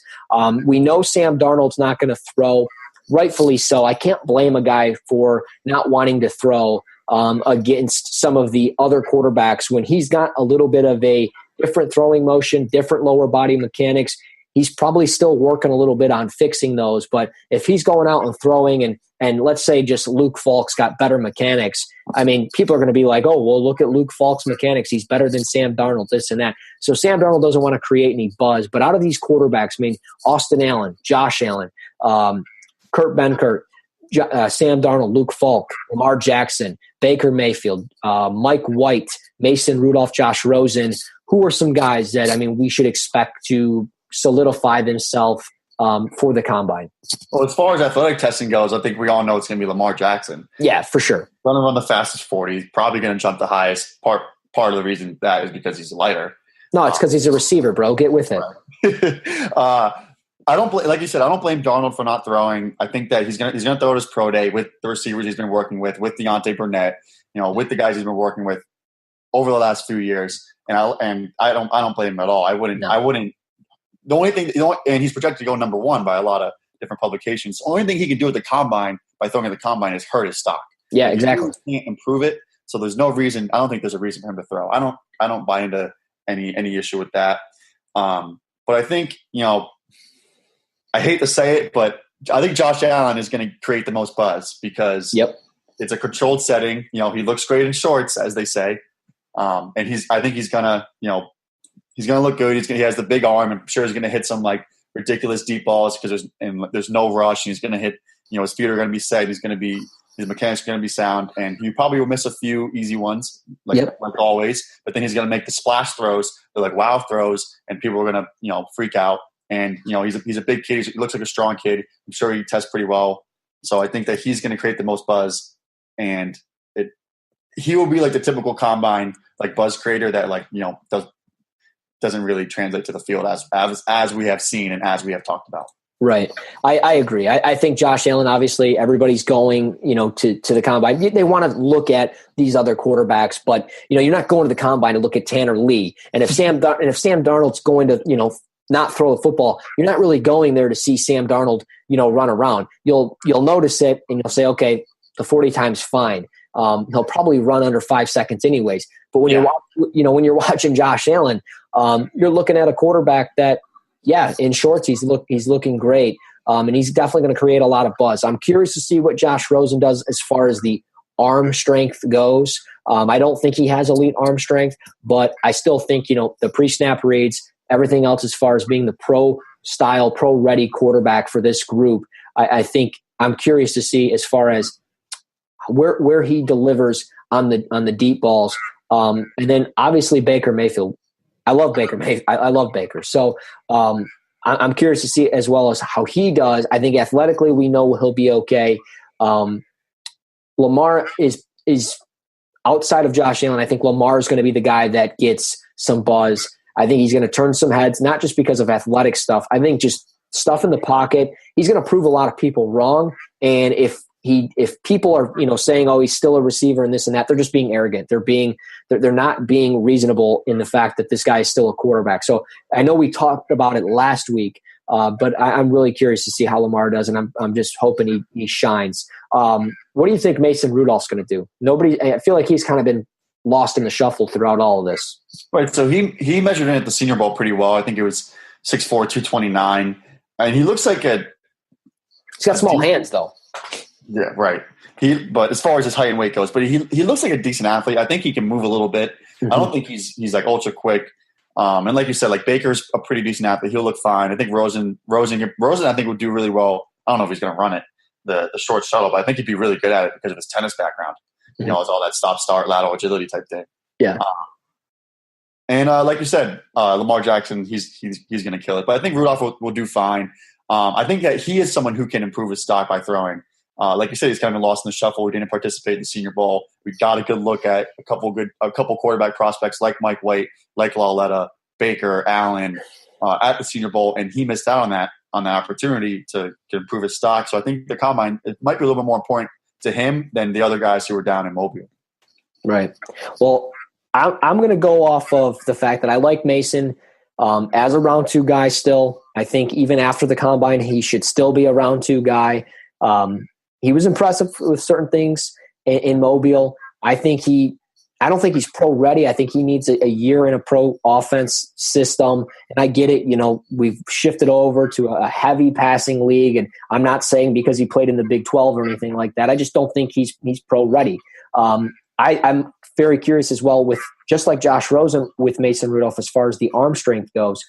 We know Sam Darnold's not going to throw, rightfully so. I can't blame a guy for not wanting to throw against some of the other quarterbacks when he's got a little bit of a different throwing motion, different lower body mechanics. He's probably still working a little bit on fixing those. But if he's going out and throwing and let's say just Luke Falk's got better mechanics, I mean, people are going to be like, oh, well, look at Luke Falk's mechanics. He's better than Sam Darnold, this and that. So Sam Darnold doesn't want to create any buzz. But out of these quarterbacks, I mean, Austin Allen, Josh Allen, Kurt Benkert, Sam Darnold, Luke Falk, Lamar Jackson, Baker Mayfield, Mike White, Mason Rudolph, Josh Rosen. Who are some guys that, I mean, we should expect to solidify themselves for the combine? Well, as far as athletic testing goes, I think we all know it's going to be Lamar Jackson. Yeah, for sure. Going to run the fastest 40. He's probably going to jump the highest. Part of the reason that is because he's lighter. No, it's because he's a receiver, bro. Get with it. I don't like you said. I don't blame Darnold for not throwing. I think that he's gonna throw at his pro day with the receivers he's been working with Deontay Burnett, with the guys he's been working with over the last few years. And I don't blame him at all. I wouldn't. The only thing, and he's projected to go number 1 by a lot of different publications. The only thing he can do at the combine by throwing at the combine is hurt his stock. Yeah, exactly. He can't improve it. So there's no reason. I don't think there's a reason for him to throw. I don't buy into any issue with that. But I think I hate to say it, but I think Josh Allen is going to create the most buzz because it's a controlled setting. He looks great in shorts, as they say, and I think he's gonna look good. He has the big arm. I'm sure he's going to hit some ridiculous deep balls because there's no rush. And he's going to hit. His feet are going to be set. His mechanics are going to be sound, and he probably will miss a few easy ones, like always. But then he's going to make the splash throws. They're like wow throws, and people are going to freak out. And, he's a big kid. He looks like a strong kid. I'm sure he tests pretty well. So I think that he's going to create the most buzz. And he will be like the typical combine like buzz creator that like doesn't really translate to the field as we have seen and as we have talked about. Right. I agree. I think Josh Allen, obviously everybody's going, to the combine. They want to look at these other quarterbacks, but you're not going to the combine to look at Tanner Lee. And if Sam Darnold's going to, not throw the football, you're not really going there to see Sam Darnold, run around. You'll notice it and you'll say, okay, the 40 times fine. He'll probably run under 5 seconds anyways. But when you're watching Josh Allen, you're looking at a quarterback that, in shorts, he's looking great. And he's definitely going to create a lot of buzz. I'm curious to see what Josh Rosen does as far as the arm strength goes. I don't think he has elite arm strength, but I still think, the pre-snap reads, everything else as far as being the pro-style, pro-ready quarterback for this group, I think I'm curious to see as far as where he delivers on the deep balls. And then obviously Baker Mayfield. I love Baker. I love Baker. So I'm curious to see as well as how he does. I think athletically we know he'll be okay. Lamar is outside of Josh Allen. I think Lamar is going to be the guy that gets some buzz. I think he's going to turn some heads, not just because of athletic stuff. I think just stuff in the pocket. He's going to prove a lot of people wrong. And if people are, saying, oh, he's still a receiver and this and that, they're just being arrogant. They're not being reasonable in the fact that this guy is still a quarterback. So I know we talked about it last week, but I'm really curious to see how Lamar does, and I'm just hoping he shines. What do you think Mason Rudolph's going to do? I feel like he's kind of been lost in the shuffle throughout all of this. Right. So he measured in at the Senior Bowl pretty well. I think it was 6'4", 229, and he looks like he's got small hands though. Yeah, right. But as far as his height and weight goes, but he looks like a decent athlete. I think he can move a little bit. Mm-hmm. I don't think he's like ultra quick. And like you said, like Baker's a pretty decent athlete. He'll look fine. I think Rosen, I think would do really well. I don't know if he's going to run it, the short shuttle, but I think he'd be really good at it because of his tennis background. Mm-hmm. It's all that stop, start, lateral agility type thing. Yeah. And like you said, Lamar Jackson, he's going to kill it. But I think Rudolph will do fine. I think that he is someone who can improve his stock by throwing. Like you said, he's kind of lost in the shuffle. We didn't participate in the Senior Bowl. We got a good look at a couple quarterback prospects like Mike White, like Lauletta, Baker, Allen at the Senior Bowl, and he missed out on that opportunity to improve his stock. So I think the combine, it might be a little bit more important to him than the other guys who were down in Mobile. Right. Well, I'm going to go off of the fact that I like Mason as a round 2 guy still. I think even after the combine, he should still be a round 2 guy. He was impressive with certain things in Mobile. I don't think he's pro ready. I think he needs a year in a pro offense system. And I get it. We've shifted over to a heavy passing league. And I'm not saying because he played in the Big 12 or anything like that. I just don't think he's pro ready. I'm very curious as well with just like Josh Rosen with Mason Rudolph, as far as the arm strength goes.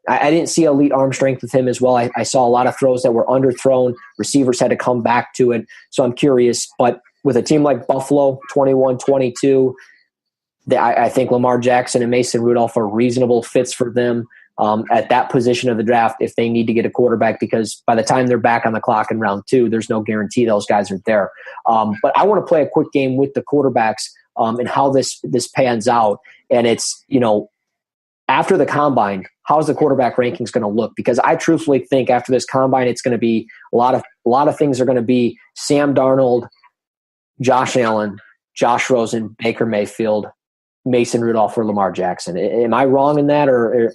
I didn't see elite arm strength with him as well. I saw a lot of throws that were underthrown. Receivers had to come back to it. So I'm curious. But with a team like Buffalo, 21-22, I think Lamar Jackson and Mason Rudolph are reasonable fits for them at that position of the draft if they need to get a quarterback, because by the time they're back on the clock in round 2, there's no guarantee those guys are there. But I want to play a quick game with the quarterbacks and how this pans out. And it's, after the combine, how's the quarterback rankings going to look? Because I truthfully think after this combine, it's going to be a lot of things are going to be Sam Darnold, Josh Allen, Josh Rosen, Baker Mayfield, Mason Rudolph, or Lamar Jackson. Am I wrong in that, or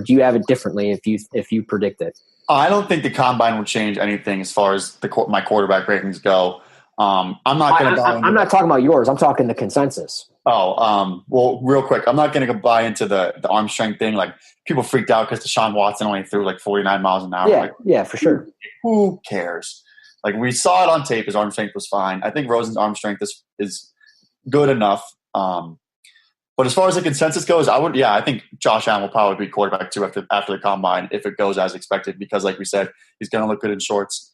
do you have it differently if you predict it? I don't think the combine will change anything as far as my quarterback rankings go. I'm not talking about yours. I'm talking the consensus. Well, real quick, I'm not going to buy into the arm strength thing. Like, people freaked out because Deshaun Watson only threw like 49 miles an hour. Yeah, for sure. Who cares? Like, we saw it on tape. His arm strength was fine. I think Rosen's arm strength is good enough. But as far as the consensus goes, I think Josh Allen will probably be quarterback 2 after the combine if it goes as expected, because like we said, he's going to look good in shorts.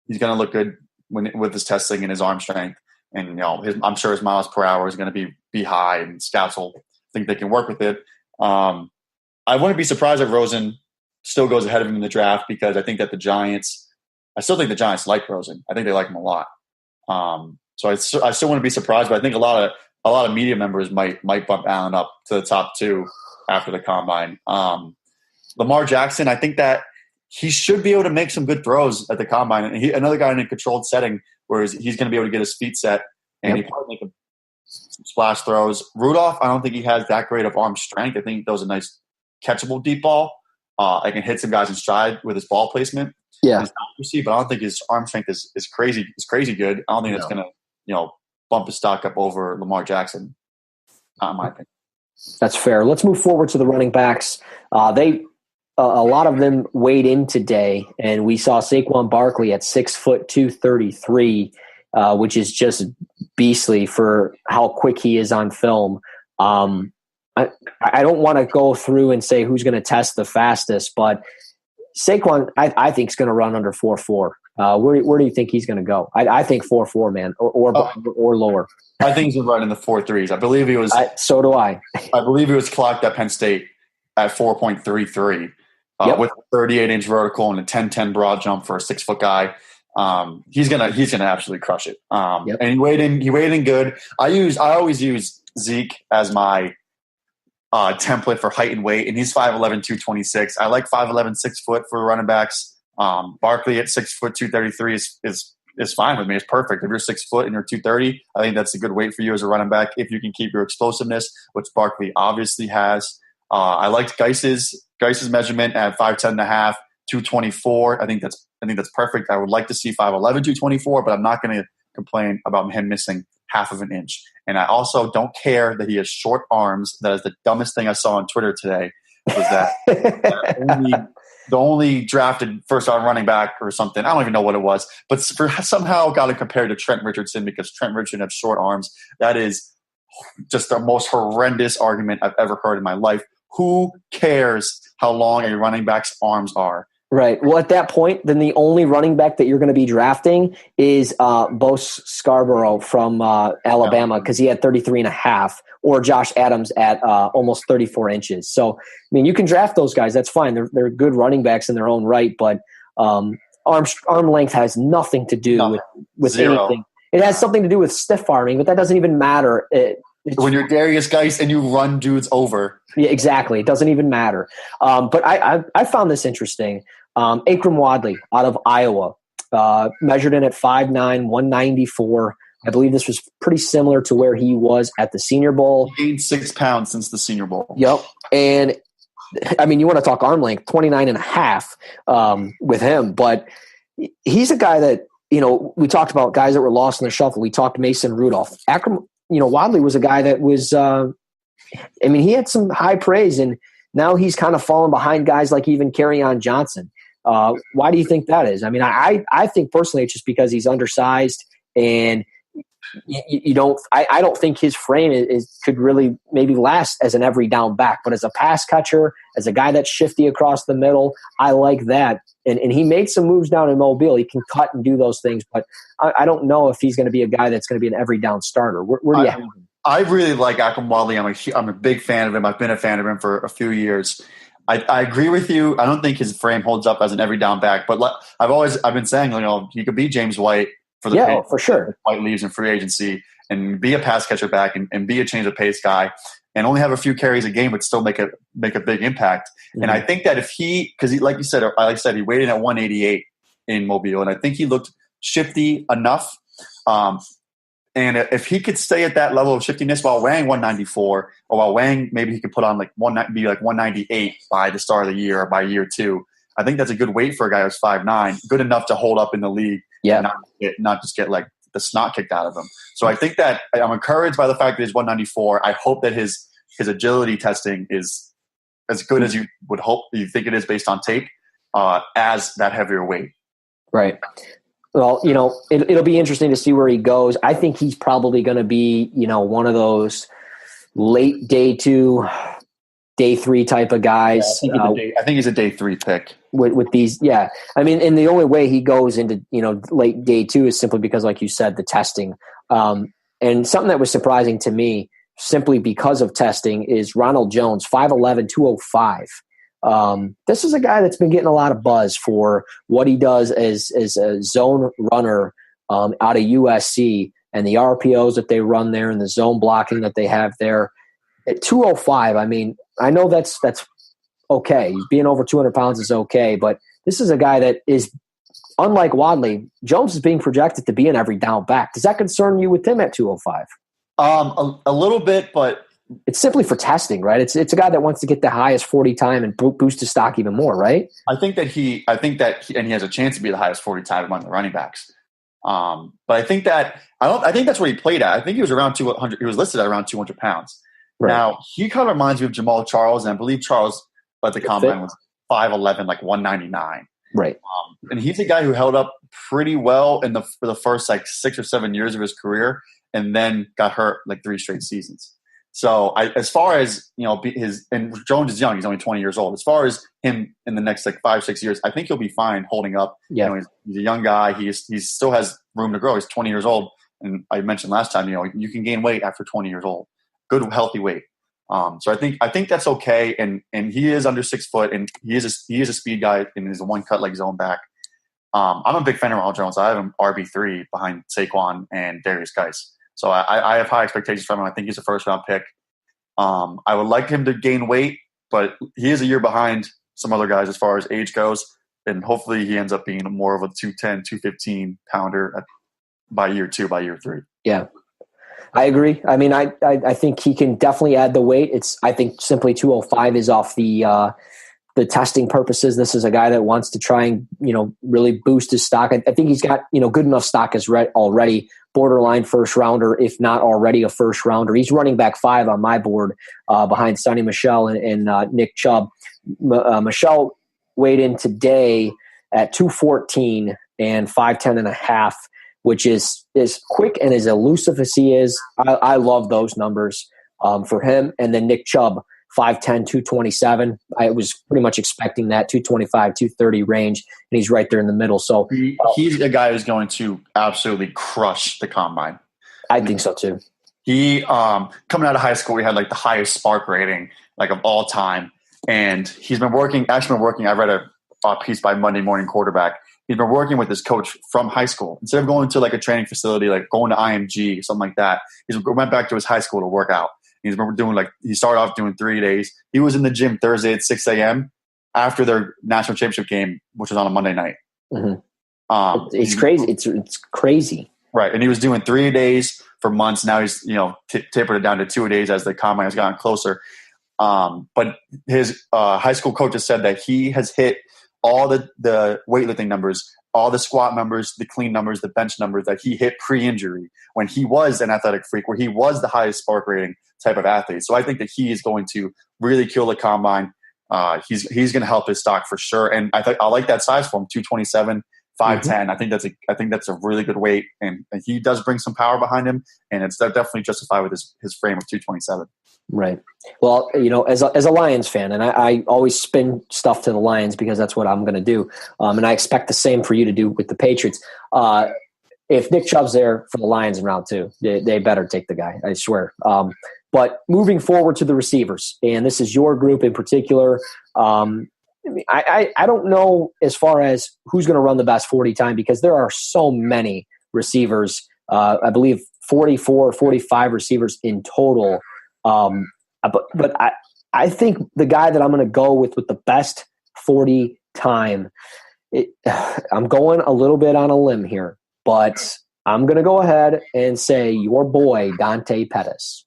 He's going to look good with his testing and his arm strength. And, I'm sure his miles per hour is going to be high, and scouts will think they can work with it. I wouldn't be surprised if Rosen still goes ahead of him in the draft, because I still think the Giants like Rosen. I think they like him a lot. So I still wouldn't be surprised, but I think a lot of media members might bump Allen up to the top 2 after the combine. Lamar Jackson, I think that he should be able to make some good throws at the combine. And another guy in a controlled setting where he's going to be able to get his feet set and he probably make some splash throws. Rudolph, I don't think he has that great of arm strength. I think that was a nice catchable deep ball. I can hit some guys in stride with his ball placement. Yeah. His accuracy, but I don't think his arm strength is crazy. It's crazy good. I don't think that's going to bump his stock up over Lamar Jackson. Not in my opinion. That's fair. Let's move forward to the running backs. A lot of them weighed in today, and we saw Saquon Barkley at 6'2", 233, which is just beastly for how quick he is on film. I don't want to go through and say who's going to test the fastest, but Saquon, I think, is going to run under 4.4. Where do you think he's going to go? I think 4.4, man, or lower. I think he's going to run in the 4.3s. I believe he was. So do I. I believe he was clocked at Penn State at 4.33 with a 38-inch vertical and a 10-10 broad jump for a 6-foot guy. He's gonna absolutely crush it. And he weighed in good. I always use Zeke as my template for height and weight, and he's 5'11", 226. I like 5'11", 6 foot for running backs. Barkley at 6 foot 233 is fine with me. It's perfect. If you're 6 foot and you're 230, I think that's a good weight for you as a running back if you can keep your explosiveness, which Barkley obviously has. I liked Geis's measurement at 5'10.5", 224. I think that's perfect. I would like to see 5'11", 224, but I'm not going to complain about him missing half of an inch. And I also don't care that he has short arms. That is the dumbest thing I saw on Twitter today. Was that the only drafted first-round running back or something? I don't even know what it was, but somehow got to compare to Trent Richardson because Trent Richardson has short arms. That is just the most horrendous argument I've ever heard in my life. Who cares how long a running back's arms are? Right. Well, at that point, then the only running back that you're going to be drafting is Bo Scarborough from Alabama because he had 33.5, or Josh Adams at almost 34 inches. So, I mean, you can draft those guys. That's fine. They're good running backs in their own right, but arm length has nothing to do with anything. It has something to do with stiff arming, but that doesn't even matter. When you're Darius Geis and you run dudes over. Yeah, exactly. It doesn't even matter. But I found this interesting. Akram Wadley out of Iowa, measured in at 5'9", 194. I believe this was pretty similar to where he was at the Senior Bowl. He gained 6 pounds since the Senior Bowl. Yep. And, I mean, you want to talk arm length, 29.5 with him. But he's a guy that, we talked about guys that were lost in the shuffle. We talked Mason Rudolph. Akram, Wadley was a guy that was he had some high praise, and now he's kind of fallen behind guys like even Kerryon Johnson. Why do you think that is? I mean, I think personally it's just because he's undersized, and I don't think his frame could really maybe last as an every down back, but as a pass catcher, as a guy that's shifty across the middle, I like that. And he made some moves down in Mobile. He can cut and do those things, but I don't know if he's going to be a guy that's going to be an every down starter. Where do you have him? I really like Akram Wadley. I'm a big fan of him. I've been a fan of him for a few years. I agree with you. I don't think his frame holds up as an every down back, but I've been saying, he could be James White for the for sure. White leaves in free agency and be a pass catcher back and be a change of pace guy and only have a few carries a game, but still make a big impact. Mm-hmm. And I think that like you said, he weighed in at 188 in Mobile, and I think he looked shifty enough. And if he could stay at that level of shiftiness while weighing 194, or while weighing, maybe he could put on 198 by the start of the year or by year 2. I think that's a good weight for a guy who's 5'9", good enough to hold up in the league. Yeah, and not just get the snot kicked out of him. So I think that I'm encouraged by the fact that he's 194. I hope that his agility testing is as good as you would hope. You think it is based on tape as that heavier weight. Right. Well, it'll be interesting to see where he goes. I think he's probably going to be, one of those late day 2, day 3 type of guys. Yeah, I think he's a day 3 pick. With these, yeah. I mean, and the only way he goes into, late day 2 is simply because, like you said, the testing. And something that was surprising to me, simply because of testing, is Ronald Jones, 5'11", 205. This is a guy that's been getting a lot of buzz for what he does as a zone runner out of USC. and the RPOs that they run there and the zone blocking that they have there. At 205, I mean, I know that's okay. Being over 200 pounds is okay, but this is a guy that is, unlike Wadley, Jones is being projected to be an every down back. Does that concern you with him at 205? A little bit, but it's simply for testing, right? It's a guy that wants to get the highest 40 time and boost his stock even more, right? I think that he has a chance to be the highest 40 time among the running backs. But I think that's where he played at. I think he was around 200. He was listed at around 200 pounds. Right. Now he kind of reminds me of Jamal Charles, and I believe Charles at the combine was 5'11", like 199. Right. And he's a guy who held up pretty well for the first like 6 or 7 years of his career, and then got hurt like 3 straight seasons. So as far as, and Jones is young, he's only 20 years old. As far as him in the next like 5-6 years, I think he'll be fine holding up. Yeah. He's a young guy. He still has room to grow. He's 20 years old. And I mentioned last time, you can gain weight after 20 years old, good, healthy weight. So I think that's okay. And he is under 6 foot, and he is a speed guy, and he's a one cut like zone back. I'm a big fan of Ronald Jones. I have him RB3 behind Saquon and Darius Geis. So I have high expectations from him. I think he's a first-round pick. I would like him to gain weight, but he is a year behind some other guys as far as age goes, and hopefully he ends up being more of a 210, 215 pounder by year 2, by year 3. Yeah, I agree. I mean, I think he can definitely add the weight. I think simply 205 is off the testing purposes. This is a guy that wants to try and, really boost his stock. I think he's got, good enough stock as already borderline first rounder, if not already a first rounder. He's running back 5 on my board behind Sonny Michel and Nick Chubb. Michel weighed in today at 214 and 5'10 and a half, which is as quick and as elusive as he is. I love those numbers for him. And then Nick Chubb, 5'10", 227. I was pretty much expecting that 225, 230 range, and he's right there in the middle. So he's a guy who's going to absolutely crush the combine. I think so too. He coming out of high school, he had like the highest spark rating like of all time, and he's been working. I read a piece by Monday Morning Quarterback. He's been working with his coach from high school. Instead of going to like a training facility, like going to IMG, something like that, he went back to his high school to work out. He's been doing he started off doing 3 days. He was in the gym Thursday at 6 a.m. after their national championship game, which was on a Monday night. Mm-hmm. It's crazy. It's crazy. Right. And he was doing 3 days for months. Now he's, tapered it down to 2 days as the combine has gotten closer. But his high school coach has said that he has hit all the weightlifting numbers, all the squat numbers, the clean numbers, the bench numbers that he hit pre-injury when he was an athletic freak, where he was the highest spark rating type of athlete. So I think that he is going to really kill the combine. He's going to help his stock for sure. And I like that size for him, 227, 5'10". Mm-hmm. I think that's a really good weight, and he does bring some power behind him, and it's definitely justified with his frame of 227. Right. Well, as a Lions fan, and I always spin stuff to the Lions because that's what I'm going to do. And I expect the same for you to do with the Patriots. If Nick Chubb's there for the Lions in round 2, they better take the guy, I swear. But moving forward to the receivers, and this is your group in particular. I don't know as far as who's going to run the best 40 time, because there are so many receivers. I believe 44 or 45 receivers in total. But I think the guy that I'm going to go with the best 40 time, I'm going a little bit on a limb here, but I'm going to go ahead and say your boy, Dante Pettis.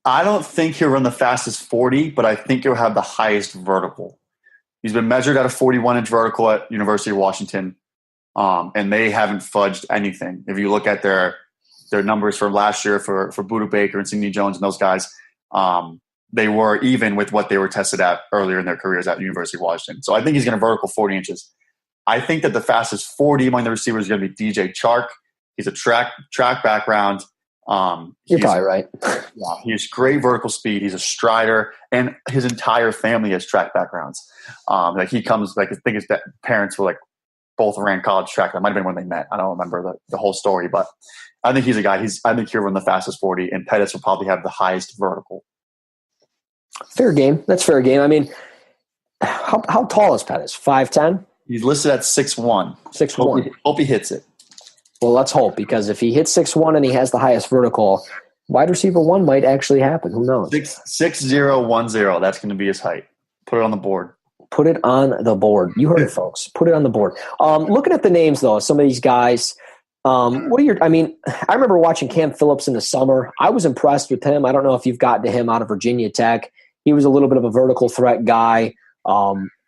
I don't think he'll run the fastest 40, but I think he'll have the highest vertical. He's been measured at a 41-inch vertical at University of Washington, and they haven't fudged anything. If you look at their numbers from last year for Buda Baker and Sidney Jones and those guys, they were even with what they were tested at earlier in their careers at University of Washington. So I think he's going to vertical 40 inches. I think that the fastest 40 among the receivers is going to be DJ Chark. He's a track background. You're probably right. Yeah, he has great vertical speed. He's a strider, and his entire family has track backgrounds. He comes, I think his parents were both ran college track. That might have been when they met. I don't remember the whole story, but I think he's a guy. I think he'll run the fastest 40, and Pettis will probably have the highest vertical. Fair game. That's fair game. I mean, how tall is Pettis? 5'10"? He's listed at 6'1". 6'1". Hope he hits it. Well, let's hope, because if he hits 6'1" and he has the highest vertical, wide receiver 1 might actually happen. Who knows? 6'0", 10. That's going to be his height. Put it on the board. Put it on the board. You heard it, folks. Put it on the board. Looking at the names, though, some of these guys. I remember watching Cam Phillips in the summer. I was impressed with him. I don't know if you've gotten to him out of Virginia Tech. He was a little bit of a vertical threat guy.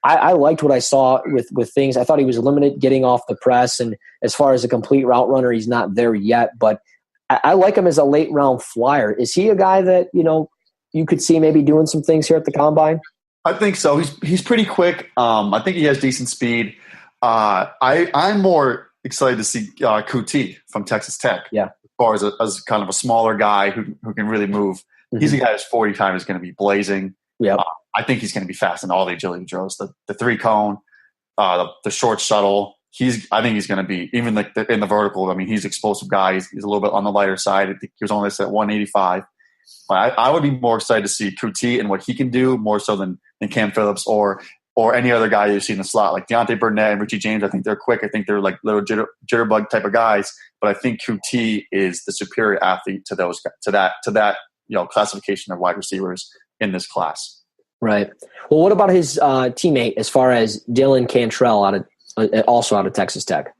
I liked what I saw with things. I thought he was limited getting off the press, and as far as a complete route runner, he's not there yet. But I like him as a late round flyer. Is he a guy that you could see maybe doing some things here at the combine? I think so. He's pretty quick. I think he has decent speed. I'm more excited to see Kuti from Texas Tech. Yeah, as far as kind of a smaller guy who can really move. Mm-hmm. He's a guy whose 40 time is going to be blazing. Yeah. I think he's going to be fast in all the agility drills. The 3-cone, the short shuttle. I think he's going to be, even like in the vertical. I mean, he's an explosive guy. He's a little bit on the lighter side. I think he was only at 185. But I would be more excited to see Kuti and what he can do more so than Cam Phillips or any other guy you see in the slot, like Deontay Burnett and Richie James. I think they're quick. I think they're like little jitterbug type of guys. But I think Kuti is the superior athlete to that classification of wide receivers in this class. Right. Well, what about his teammate as far as Dylan Cantrell also out of Texas Tech?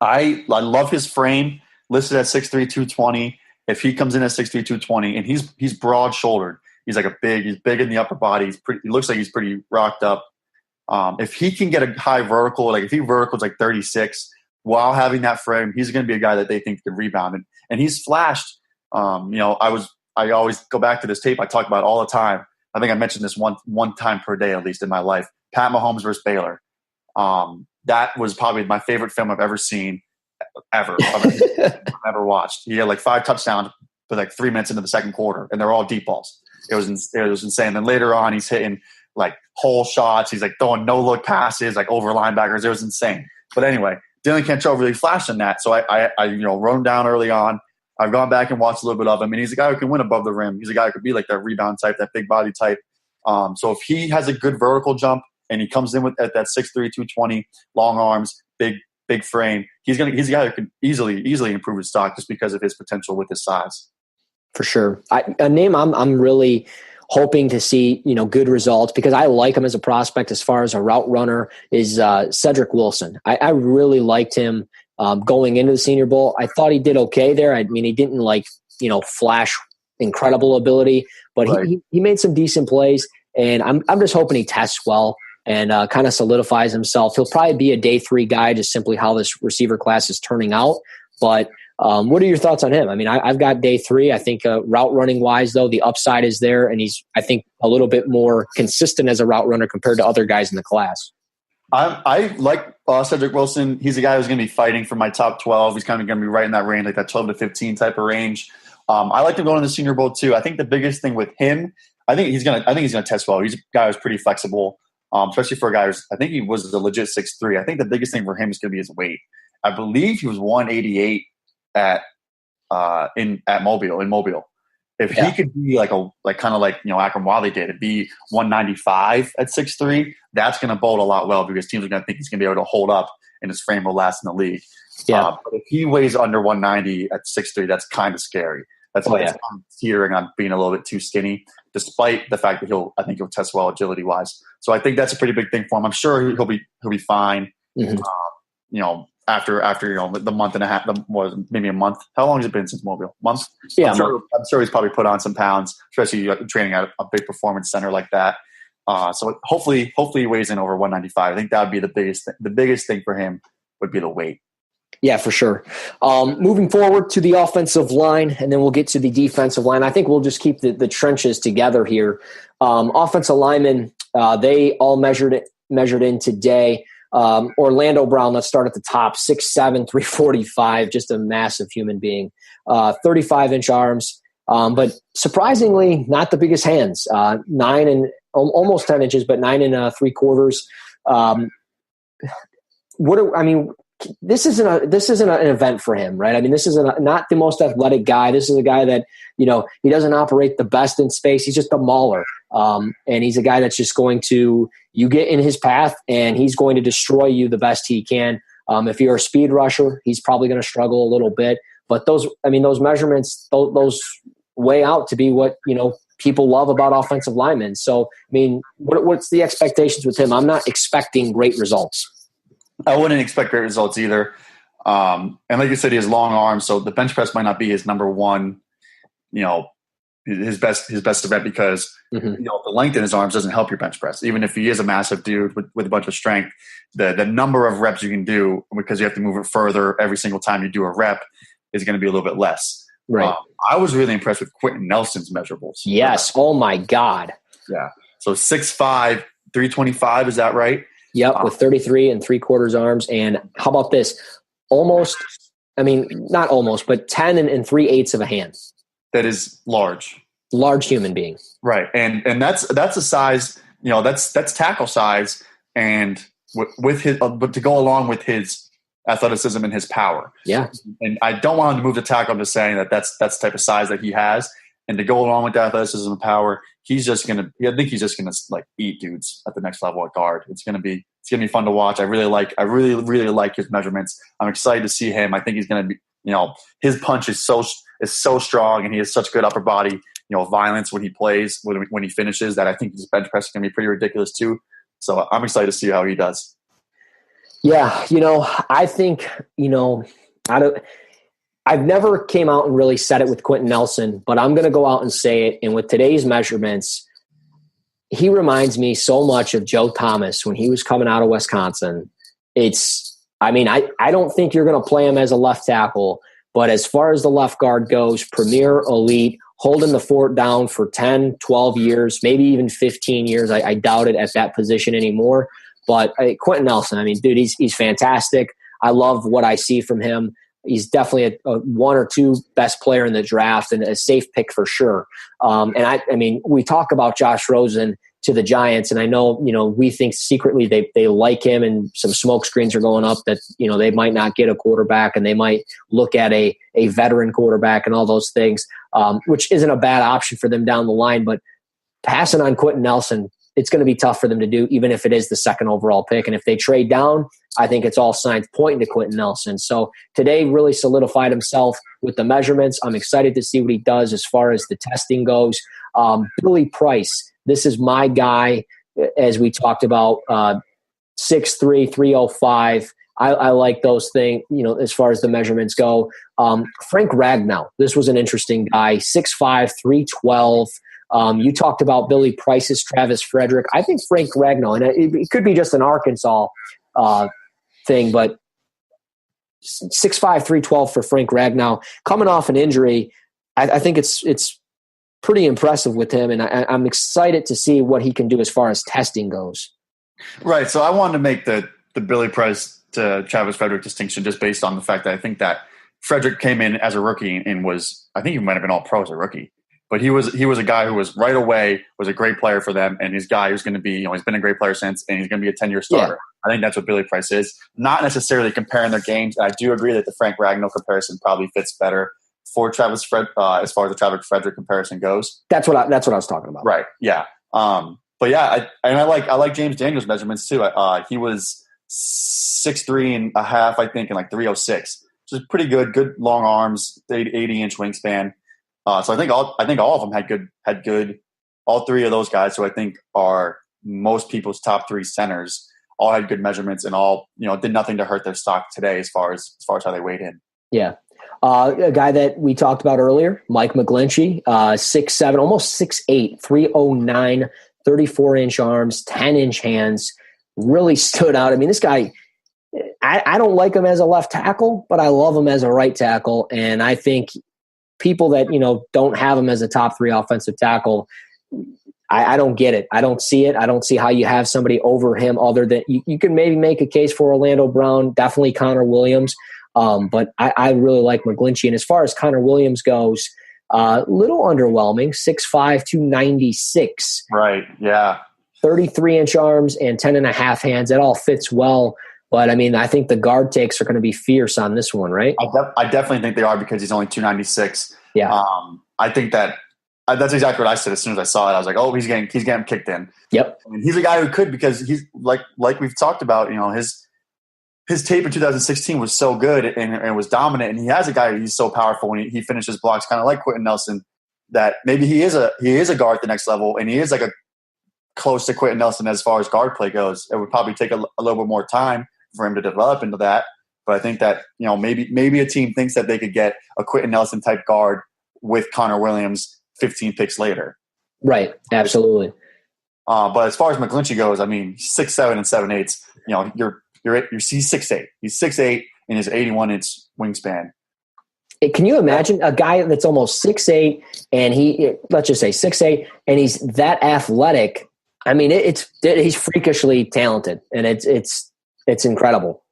I love his frame, listed at 6'3", 220. If he comes in at 6'3", 220, and he's broad shouldered, he's big in the upper body. He looks like he's pretty rocked up. If he can get a high vertical, like if he verticals like 36 while having that frame, he's going to be a guy that they think can rebound. And he's flashed. I always go back to this tape I talk about all the time. I think I mentioned this one time per day, at least in my life. Pat Mahomes versus Baylor. That was probably my favorite film I've ever seen, ever watched. He had like 5 touchdowns with like 3 minutes into the second quarter, and they're all deep balls. It was insane. Then later on, he's hitting like hole shots. He's like throwing no-look passes, like over linebackers. It was insane. But anyway, Dylan Cantrell really flashed in that. So I wrote him down early on. I've gone back and watched a little bit of him, and he's a guy who can win above the rim. He's a guy who could be like that rebound type, that big body type. So if he has a good vertical jump and he comes in at that 6'3", 220, long arms, big frame, he's a guy who can easily improve his stock just because of his potential with his size. For sure. A name I'm really hoping to see, good results, because I like him as a prospect as far as a route runner, is Cedric Wilson. I really liked him going into the Senior Bowl. I thought he did okay there. I mean, he didn't flash incredible ability, but right. he made some decent plays, and I'm just hoping he tests well and kind of solidifies himself. He'll probably be a day 3 guy, just simply how this receiver class is turning out. But what are your thoughts on him? I mean, I've got day 3. I think route running wise, though, the upside is there, and he's, I think, a little bit more consistent as a route runner compared to other guys in the class. I like Cedric Wilson. He's a guy who's going to be fighting for my top 12. He's kind of going to be right in that range, like that 12 to 15 type of range. I like him going to the Senior Bowl too. I think the biggest thing with him, I think he's going to test well. He's a guy who's pretty flexible, especially for a guy who's, I think he was a legit 6'3". I think the biggest thing for him is going to be his weight. I believe he was 188 at Mobile. In Mobile. If he could be Akram Wiley did, it'd be 195 at 6'3", that's going to bode a lot well because teams are going to think he's going to be able to hold up and his frame will last in the league. Yeah. But if he weighs under 190 at 6'3", that's kind of scary. That's teetering on being a little bit too skinny, despite the fact that I think he'll test well agility wise. So I think that's a pretty big thing for him. I'm sure he'll be fine. Mm-hmm. After the month and a half, maybe a month. How long has it been since Mobile? Month? Yeah, I'm sure he's probably put on some pounds, especially training at a big performance center like that. So hopefully he weighs in over 195. I think that would be the biggest thing. The biggest thing for him would be the weight. Yeah, for sure. Moving forward to the offensive line, and then we'll get to the defensive line. I think we'll just keep the trenches together here. Offensive linemen, they all measured in today. Orlando Brown, let's start at the top, 6'7", 345, just a massive human being, 35-inch arms, but surprisingly not the biggest hands, 9 and almost 10 inches, but 9 and 3/4. This isn't an event for him, right? I mean, this is not the most athletic guy. This is a guy that, he doesn't operate the best in space. He's just a mauler. And he's a guy that's just going to, you get in his path and he's going to destroy you the best he can. If you're a speed rusher, he's probably going to struggle a little bit. But those measurements, those weigh out to be what, people love about offensive linemen. So, I mean, what's the expectations with him? I'm not expecting great results. I wouldn't expect great results either. And like you said, he has long arms, so the bench press might not be his number one, his best event because the length in his arms doesn't help your bench press. Even if he is a massive dude with a bunch of strength, the number of reps you can do because you have to move it further every single time you do a rep is going to be a little bit less. Right. I was really impressed with Quentin Nelson's measurables. Yes. Oh my God. Yeah. So 6'5", 325. Is that right? Yep. With 33 3/4 arms. And how about this? Not almost, but 10 and 3/8 of a hand. That is large. Large human being. Right. And that's a size, that's tackle size. And with his, but to go along with his athleticism and his power. Yeah. And I don't want him to move the tackle. I'm just saying that's the type of size that he has. And to go along with that athleticism and power, I think he's just going to like eat dudes at the next level at guard. It's going to be fun to watch. I really like his measurements. I'm excited to see him. I think he's going to be, his punch is so strong and he has such good upper body, violence when he plays, when he finishes, that I think his bench press is going to be pretty ridiculous too. So I'm excited to see how he does. Yeah, I think, I've never came out and really said it with Quentin Nelson, but I'm going to go out and say it. And with today's measurements, he reminds me so much of Joe Thomas when he was coming out of Wisconsin. I don't think you're going to play him as a left tackle, but as far as the left guard goes, premier, elite, holding the fort down for 10, 12 years, maybe even 15 years. I doubt it at that position anymore. But Quentin Nelson, dude, he's fantastic. I love what I see from him. He's definitely a one or two best player in the draft and a safe pick for sure. We talk about Josh Rosen to the Giants, and I know, we think secretly they like him, and some smoke screens are going up that, they might not get a quarterback and they might look at a veteran quarterback and all those things, which isn't a bad option for them down the line. But passing on Quentin Nelson, it's going to be tough for them to do, even if it is the second overall pick. And if they trade down, I think it's all signs pointing to Quentin Nelson. So today really solidified himself with the measurements. I'm excited to see what he does as far as the testing goes. Billy Price, this is my guy, as we talked about, 6'3", 305. I like those things, as far as the measurements go. Frank Ragnow, this was an interesting guy, 6'5", 312. You talked about Billy Price's Travis Frederick. I think Frank Ragnow, and it could be just an Arkansas thing, but 6'5", 312 for Frank Ragnow. Coming off an injury, I think it's pretty impressive with him, and I'm excited to see what he can do as far as testing goes. Right. So I wanted to make the Billy Price to Travis Frederick distinction just based on the fact that I think that Frederick came in as a rookie and I think he might have been all pro as a rookie. But he was a guy who was right away was a great player for them, and he's a guy who's going to be, he's been a great player since, and he's going to be a 10-year starter. Yeah. I think that's what Billy Price is. Not necessarily comparing their games. I do agree that the Frank Ragnow comparison probably fits better for Travis as far as the Travis Frederick comparison goes. That's what I was talking about. Right. Yeah. But yeah, I like James Daniels' measurements too. He was 6'3.5", I think, and like 306. Which is pretty good. Good long arms, 80-inch wingspan. So I think all of them had good. All three of those guys, who I think are most people's top three centers, all had good measurements and all did nothing to hurt their stock today as far as how they weighed in. Yeah, a guy that we talked about earlier, Mike McGlinchey, 6'7", almost 6'8", 309, 34-inch arms, 10-inch hands, really stood out. This guy, I don't like him as a left tackle, but I love him as a right tackle, and I think people that, don't have him as a top three offensive tackle, I don't get it. I don't see it. I don't see how you have somebody over him other than you can maybe make a case for Orlando Brown, definitely Connor Williams. But I really like McGlinchey. And as far as Connor Williams goes, little underwhelming, 6'5", 296. Right, yeah. 33-inch arms and 10.5 hands. That all fits well. But, I think the guard takes are going to be fierce on this one, right? I definitely think they are because he's only 296. Yeah. I think that's exactly what I said as soon as I saw it. I was like, oh, he's getting kicked in. Yep. He's a guy who could, because he's like we've talked about, his tape in 2016 was so good and was dominant, and he has a guy he's so powerful when he finishes blocks, kind of like Quentin Nelson, that maybe he is a guard at the next level, and he is like a close to Quentin Nelson as far as guard play goes. It would probably take a little bit more time for him to develop into that, but I think that maybe a team thinks that they could get a Quentin Nelson type guard with Connor Williams 15 picks later. Right, absolutely. But as far as McGlinchey goes, I mean, 6'7" and 7/8. He's 6'8". He's 6'8" in his 81-inch wingspan. Can you imagine a guy that's almost 6'8", and let's just say 6'8", and he's that athletic? I mean, he's freakishly talented, and it's incredible.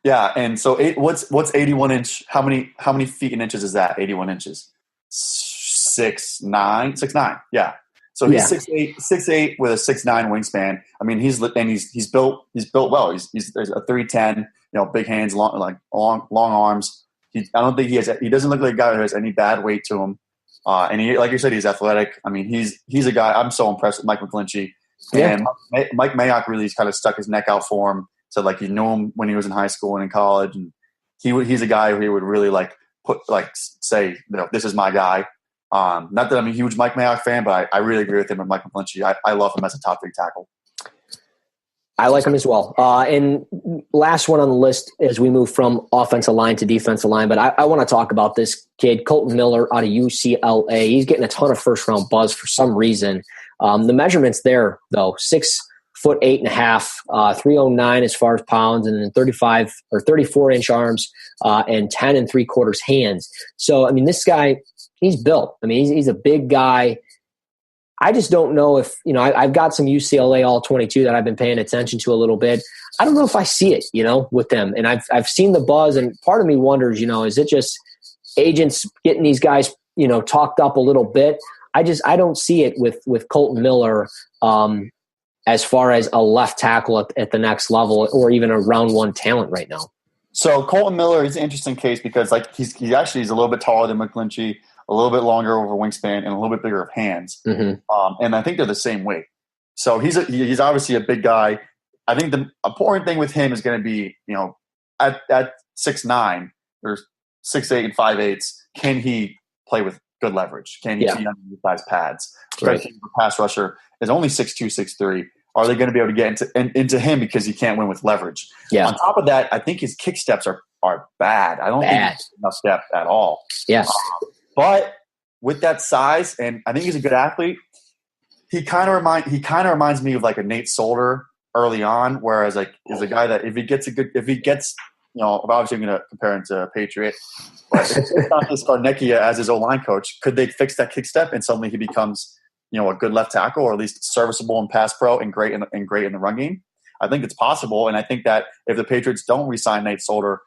Yeah, and so what's 81 inch? How many feet and inches is that? 81 inches, 6'9". Yeah. So he's 6'8" with a 6'9" wingspan. I mean, he's built well. He's a 310. Big hands, long arms. I don't think he doesn't look like a guy who has any bad weight to him. And he, like you said, he's athletic. I mean, he's a guy. I'm so impressed with Mike McGlinchey. And Mike Mayock really kind of stuck his neck out for him. So he knew him when he was in high school and in college, and he's a guy who he would really say, this is my guy. Not that I'm a huge Mike Mayock fan, but I really agree with him and Mike McGlinchey. I love him as a top 3 tackle. I like him as well. And last one on the list as we move from offensive line to defensive line, but I want to talk about this kid, Colton Miller out of UCLA. He's getting a ton of first-round buzz for some reason. The measurements there, though, 6'8.5", 309 as far as pounds, and then 35 or 34-inch arms, and 10 3/4 hands. So, I mean, this guy, he's built. I mean, he's a big guy. I just don't know if, I've got some UCLA All-22 that I've been paying attention to a little bit. I don't know if I see it, with them. And I've seen the buzz, and part of me wonders, is it just agents getting these guys, talked up a little bit? I don't see it with Colton Miller as far as a left tackle at the next level, or even a round 1 talent right now. So Colton Miller is an interesting case because he's a little bit taller than McGlinchey, a little bit longer over wingspan, and a little bit bigger of hands. Mm-hmm. And I think they're the same weight. So he's obviously a big guy. I think the important thing with him is going to be, at 6'9" or 6'8" and 5/8", can he play with good leverage? Can he see undersized pads? Right. The pass rusher is only 6'2", 6'3". Are they going to be able to get into him because he can't win with leverage? Yeah. On top of that, I think his kick steps are bad. I don't think he's enough step at all. Yeah. But with that size, and I think he's a good athlete, he kind of reminds me of like a Nate Solder early on, whereas is a guy that if he gets obviously I'm going to compare him to a Patriot, but if it's not this Skarnecchia as his O-line coach, could they fix that kick step and suddenly he becomes a good left tackle, or at least serviceable in pass pro and great in the run game? I think it's possible, and I think that if the Patriots don't re-sign Nate Solder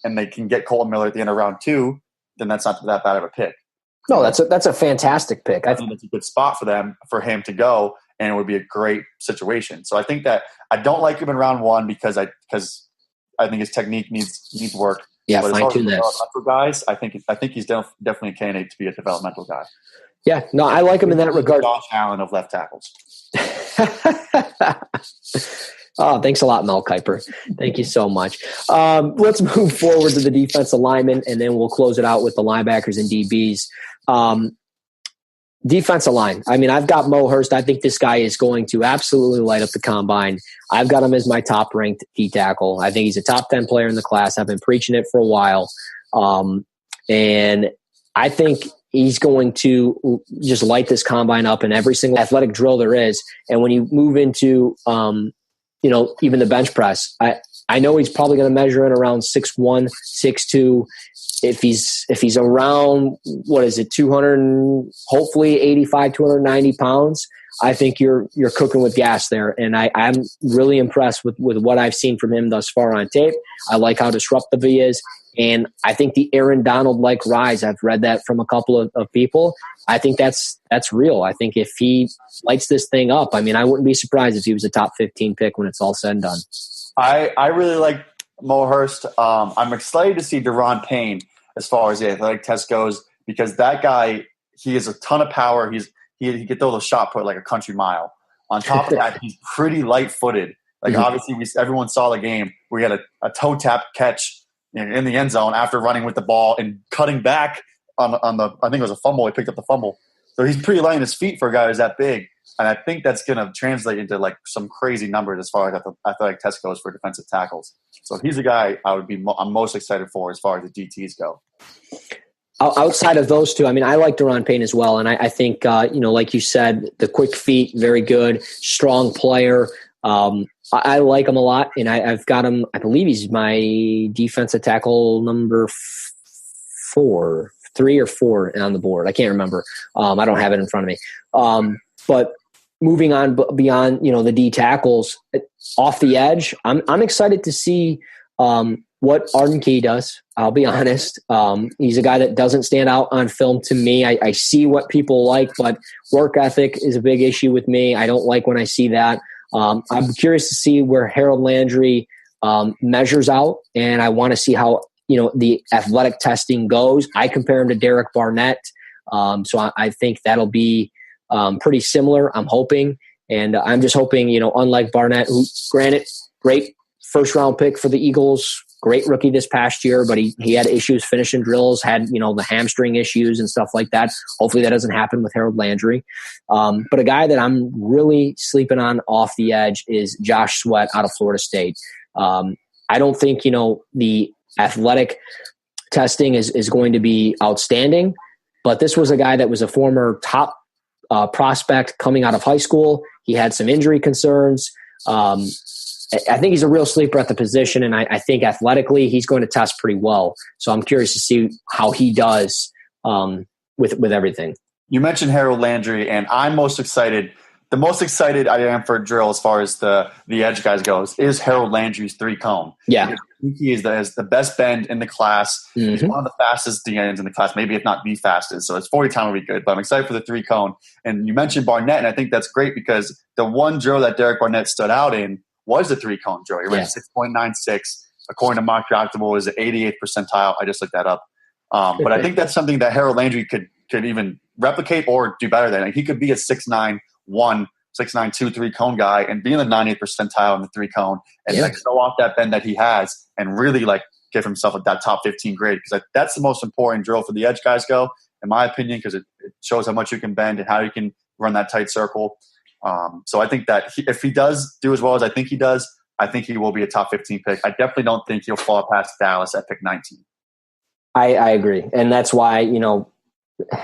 and they can get Colton Miller at the end of round 2, then that's not that bad of a pick. No, that's a fantastic pick. I think that's a good spot for him to go, and it would be a great situation. So I think that I don't like him in round 1 because I think his technique needs work. Yeah, fine-tune that. Guys, I think he's definitely a candidate to be a developmental guy. Yeah, no, I like him in that regard. Josh Allen of left tackles. Oh, thanks a lot, Mel Kiper. Thank you so much. Let's move forward to the defensive linemen, and then we'll close it out with the linebackers and DBs. Defensive line. I mean, I've got Mo Hurst. I think this guy is going to absolutely light up the combine. I've got him as my top-ranked D tackle. I think he's a top 10 player in the class. I've been preaching it for a while. And I think he's going to just light this combine up in every single athletic drill there is. And when you move into, even the bench press, I know he's probably going to measure in around 6'1", 6'2". If he's around, 200, hopefully 85, 290 pounds, I think you're cooking with gas there. And I'm really impressed with what I've seen from him thus far on tape. I like how disruptive he is. And I think the Aaron Donald-like rise, I've read that from a couple of people. I think that's real. I think if he lights this thing up, I mean, I wouldn't be surprised if he was a top 15 pick when it's all said and done. I really like Mo Hurst. I'm excited to see Deron Payne as far as the athletic test goes, because that guy, he has a ton of power. He can throw the shot put like a country mile. On top of that, he's pretty light-footed. Like obviously, everyone saw the game where he had a toe tap catch in the end zone after running with the ball and cutting back on the. I think it was a fumble. He picked up the fumble, so he's pretty light on his feet for a guy who's that big. And I think that's going to translate into like some crazy numbers as far as the athletic test goes for defensive tackles. So he's a guy I'm most excited for as far as the DTs go. Outside of those two, I mean, I like Deron Payne as well. And I think, like you said, the quick feet, very good, strong player. I like him a lot. And I've got him, I believe he's my defensive tackle number 3 or 4 on the board. I can't remember. I don't have it in front of me. But moving on beyond, the D tackles off the edge, I'm excited to see what Arden Key does. I'll be honest. He's a guy that doesn't stand out on film to me. I see what people like, but work ethic is a big issue with me. I don't like when I see that. I'm curious to see where Harold Landry measures out, and I want to see how the athletic testing goes. I compare him to Derek Barnett, so I think that'll be pretty similar, I'm hoping. And I'm just hoping, unlike Barnett, who, granted, great first-round pick for the Eagles, great rookie this past year, but he had issues finishing drills, had, the hamstring issues and stuff like that. Hopefully that doesn't happen with Harold Landry. But a guy that I'm really sleeping on off the edge is Josh Sweat out of Florida State. I don't think, the athletic testing is going to be outstanding, but this was a guy that was a former top prospect coming out of high school. He had some injury concerns. I think he's a real sleeper at the position, and I think athletically he's going to test pretty well. So I'm curious to see how he does with everything. You mentioned Harold Landry, and I'm most excited. The most excited I am for a drill as far as the edge guys goes is Harold Landry's 3-cone. Yeah. He has the best bend in the class. Mm-hmm. He's one of the fastest DNs in the class, maybe if not the fastest. So his 40 time will be good, but I'm excited for the 3-cone. And you mentioned Barnett, and I think that's great because the one drill that Derek Barnett stood out in was the 3-cone drill. He ran 6.96. According to Mock Optimal, is the 88th percentile. I just looked that up. But I think that's something that Harold Landry could even replicate or do better than. Like, he could be a 6'9", 6'9", 2, 3-cone guy and be in the 90th percentile in the 3-cone and show off that bend that he has and really give himself that top 15 grade, because that's the most important drill for the edge guys go, in my opinion, because it shows how much you can bend and how you can run that tight circle. So I think that if he does do as well as I think he does, I think he will be a top 15 pick. I definitely don't think he'll fall past Dallas at pick 19. I agree. And that's why,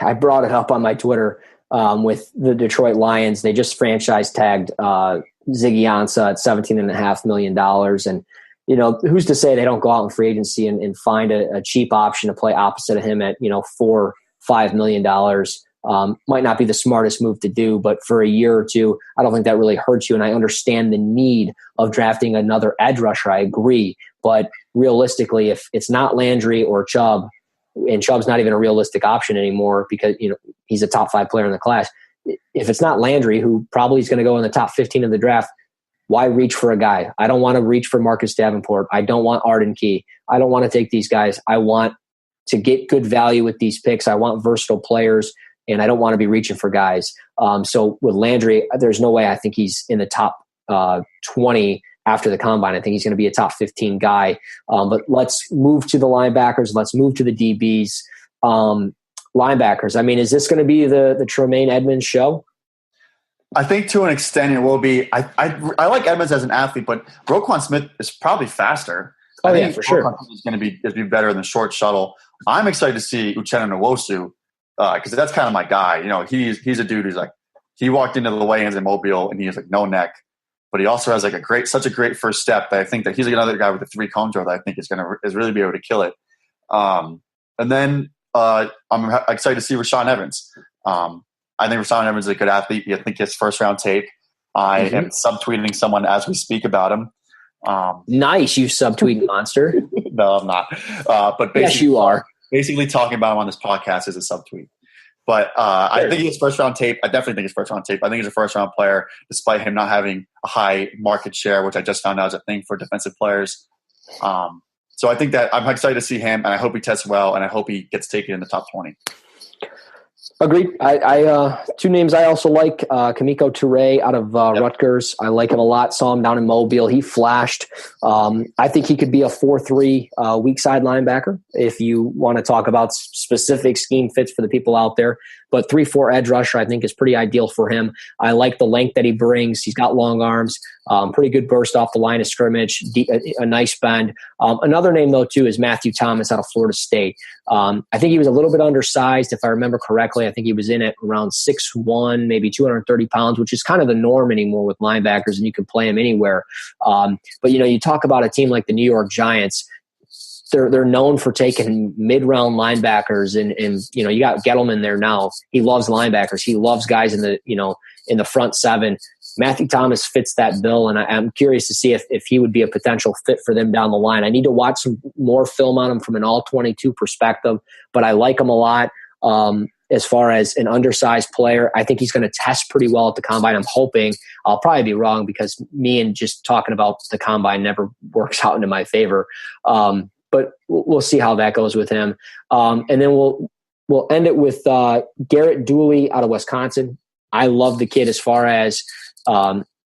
I brought it up on my Twitter with the Detroit Lions. They just franchise tagged Ziggy Ansah at $17.5 million. And, who's to say they don't go out in free agency and find a cheap option to play opposite of him at, $4-5 million. Might not be the smartest move to do, but for a year or two, I don't think that really hurts you. And I understand the need of drafting another edge rusher. I agree. But realistically, if it's not Landry or Chubb, and Chubb's not even a realistic option anymore because, he's a top 5 player in the class. If it's not Landry, who probably is going to go in the top 15 of the draft, why reach for a guy? I don't want to reach for Marcus Davenport. I don't want Arden Key. I don't want to take these guys. I want to get good value with these picks. I want versatile players, and I don't want to be reaching for guys. So with Landry, there's no way I think he's in the top 20 after the combine. I think he's going to be a top 15 guy. But let's move to the linebackers. Let's move to the DBs. Linebackers. I mean, is this going to be the Tremaine Edmonds show? I think to an extent it will be. I like Edmonds as an athlete, but Roquan Smith is probably faster. Oh, I yeah, think for sure. Is going to be better in the short shuttle. I'm excited to see Uchenna Nwosu because that's kind of my guy. He's a dude who's he walked into the weigh-ins in Mobile and he has no neck. But he also has such a great first step that I think that he's another guy with a 3-cone drill that I think is really be able to kill it. And then I'm excited to see Rashaan Evans. I think Rashaan Evans is a good athlete. I think his first-round tape. I am subtweeting someone as we speak about him. Nice, you subtweet monster. No, I'm not. But basically, yes, you are. Basically, talking about him on this podcast is a subtweet. But I think he's first-round tape. I definitely think he's first-round tape. I think he's a first-round player, despite him not having a high market share, which I just found out is a thing for defensive players. So I think that I'm excited to see him, and I hope he tests well, and I hope he gets taken in the top 20. Agreed. I two names I also like. Kamiko Toure out of Rutgers. I like him a lot. Saw him down in Mobile. He flashed. I think he could be a 4-3 weak side linebacker if you want to talk about specific scheme fits for the people out there. But 3-4 edge rusher I think is pretty ideal for him. I like the length that he brings. He's got long arms, pretty good burst off the line of scrimmage, a nice bend. Another name, though, too, is Matthew Thomas out of Florida State. I think he was a little bit undersized, if I remember correctly. I think he was in at around 6'1", maybe 230 pounds, which is kind of the norm anymore with linebackers, and you can play him anywhere. But, you talk about a team like the New York Giants. They're known for taking mid-round linebackers, and you got Gettleman there now. He loves linebackers. He loves guys in the front seven. Matthew Thomas fits that bill, and I'm curious to see if he would be a potential fit for them down the line. I need to watch some more film on him from an all-22 perspective, but I like him a lot. As far as an undersized player, I think he's going to test pretty well at the combine. I'm hoping. I'll probably be wrong because me and just talking about the combine never works out into my favor. But we'll see how that goes with him. And then we'll end it with Garrett Dooley out of Wisconsin. I love the kid as far as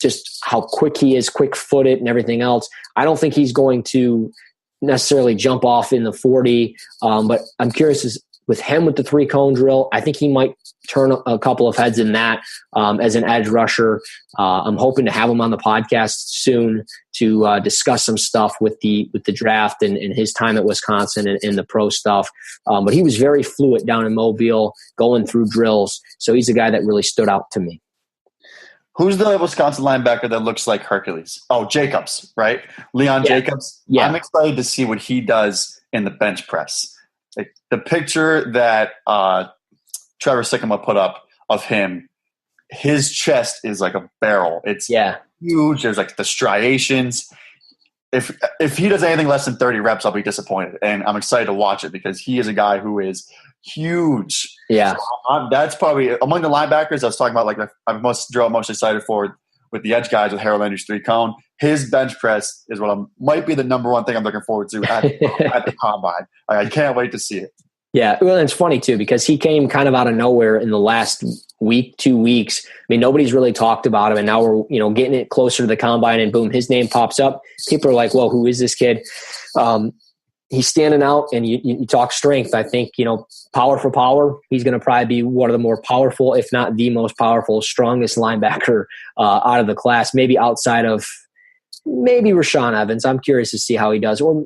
just how quick he is, quick-footed and everything else. I don't think he's going to necessarily jump off in the 40, but I'm curious with him with the 3-cone drill. I think he might turn a couple of heads in that as an edge rusher. I'm hoping to have him on the podcast soon to discuss some stuff with the draft and his time at Wisconsin and the pro stuff. But he was very fluid down in Mobile, going through drills. So he's a guy that really stood out to me. Who's the Wisconsin linebacker that looks like Hercules? Oh, Jacobs, right? Leon Jacobs. Yeah. I'm excited to see what he does in the bench press. Like the picture that Trevor Sikkema put up of him, his chest is like a barrel. It's huge. There's like the striations. If he does anything less than 30 reps, I'll be disappointed. And I'm excited to watch it because he is a guy who is huge. Yeah. So that's probably among the linebackers I was talking about, like I'm most excited for with the edge guys with Harold Landry's 3-cone. His bench press is what might be the number one thing I'm looking forward to at the combine. I can't wait to see it. Yeah, well, it's funny too because he came kind of out of nowhere in the last week, 2 weeks. I mean, nobody's really talked about him, and now we're getting it closer to the combine, and boom, his name pops up. People are like, "Whoa, who is this kid?" He's standing out, and you talk strength. I think power for power, he's going to probably be one of the more powerful, if not the most powerful, strongest linebacker out of the class. Maybe outside of Rashaan Evans. I'm curious to see how he does. Or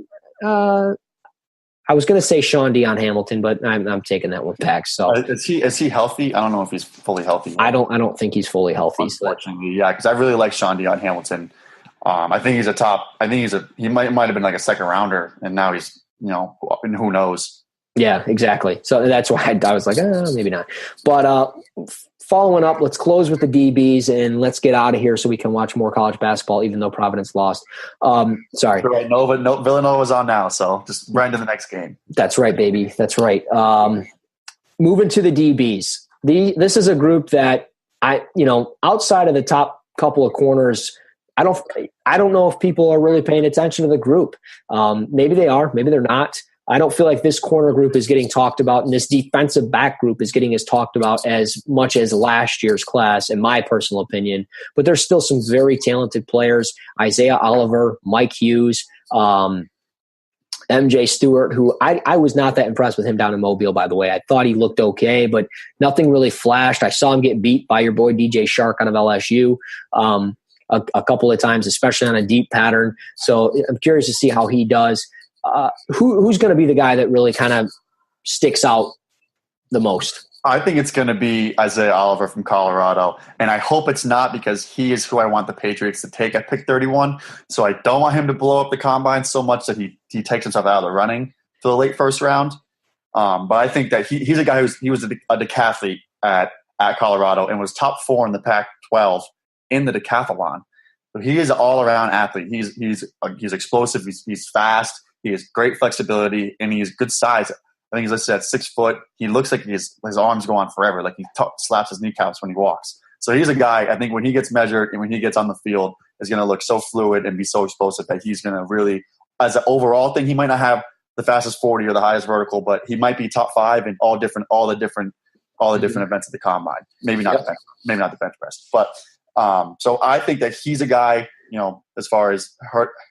I was going to say Sean Dion Hamilton, but I'm taking that one back. So is he healthy? I don't know if he's fully healthy. I don't think he's fully healthy. Unfortunately, yeah, because I really like Sean Dion Hamilton. I think he's a top. I think he might have been like a second rounder, and now he's and who knows. Yeah, exactly. So that's why I was like, maybe not. But following up, let's close with the DBs and let's get out of here so we can watch more college basketball, even though Providence lost. Sorry. Right, Villanova's on now, so just right into the next game. That's right, baby. That's right. Moving to the DBs. This is a group that outside of the top couple of corners, I don't know if people are really paying attention to the group. Maybe they are, maybe they're not. I don't feel like this corner group is getting talked about, and this defensive back group is getting as talked about as much as last year's class, in my personal opinion. But there's still some very talented players: Isaiah Oliver, Mike Hughes, MJ Stewart, who I was not that impressed with him down in Mobile, by the way. I thought he looked okay, but nothing really flashed. I saw him get beat by your boy DJ Shark out of LSU a couple of times, especially on a deep pattern. So I'm curious to see how he does. Who's going to be the guy that really kind of sticks out the most? I think it's going to be Isaiah Oliver from Colorado, and I hope it's not because he is who I want the Patriots to take at pick 31. So I don't want him to blow up the combine so much that he takes himself out of the running for the late first round. But I think that he's a guy he was a decathlete at Colorado and was top 4 in the Pac-12 in the decathlon. So he is an all-around athlete. He's explosive. He's fast. He has great flexibility, and he has good size. I think he's listed at 6 foot. He looks like his arms go on forever, like he slaps his kneecaps when he walks. So he's a guy, I think, when he gets measured and when he gets on the field, is going to look so fluid and be so explosive that he's going to really, as an overall thing, he might not have the fastest 40 or the highest vertical, but he might be top 5 in all the different all the different events at the combine. Maybe not the bench press, but so I think that he's a guy, as far as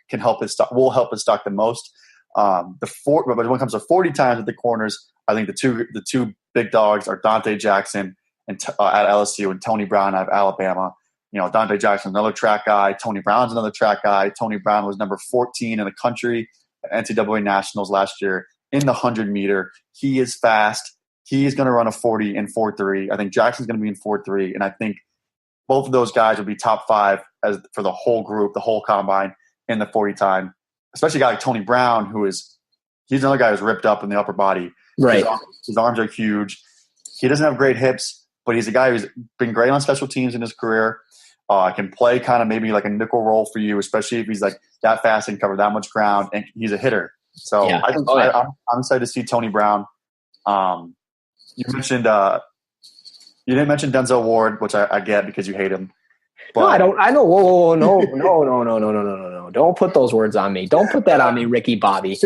can help his stock, will help his stock the most. But when it comes to 40 times at the corners, I think the two big dogs are Dante Jackson and at LSU and Tony Brown out of Alabama. Dante Jackson, another track guy. Tony Brown's another track guy. Tony Brown was number 14 in the country at NCAA Nationals last year in the 100-meter. He is fast. He's going to run a 40 in 4.3. I think Jackson's going to be in 4.3, and I think both of those guys will be top 5 for the whole group, the whole combine in the 40 time. Especially a guy like Tony Brown, he's another guy who's ripped up in the upper body. Right. His arms are huge. He doesn't have great hips, but he's a guy who's been great on special teams in his career. Can play kind of maybe like a nickel role for you, especially if he's like that fast and cover that much ground, and he's a hitter. So I think I'm excited to see Tony Brown. You mentioned you didn't mention Denzel Ward, which I get because you hate him. But, no, I don't. I know. Whoa, no. Don't put those words on me. Don't put that on me, Ricky Bobby.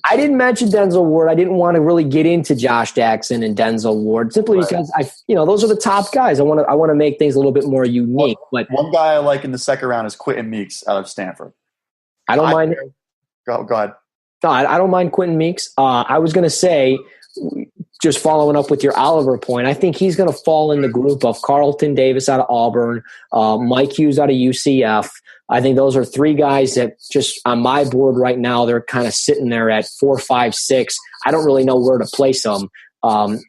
I didn't mention Denzel Ward. I didn't want to really get into Josh Jackson and Denzel Ward simply because those are the top guys. I want to make things a little bit more unique. But one guy I like in the second round is Quentin Meeks out of Stanford. I don't mind. Go ahead. No, I don't mind Quentin Meeks. I was going to say, just following up with your Oliver point, I think he's going to fall in the group of Carlton Davis out of Auburn, Mike Hughes out of UCF. I think those are 3 guys that just on my board right now, they're kind of sitting there at 4, 5, 6. I don't really know where to place them. I'm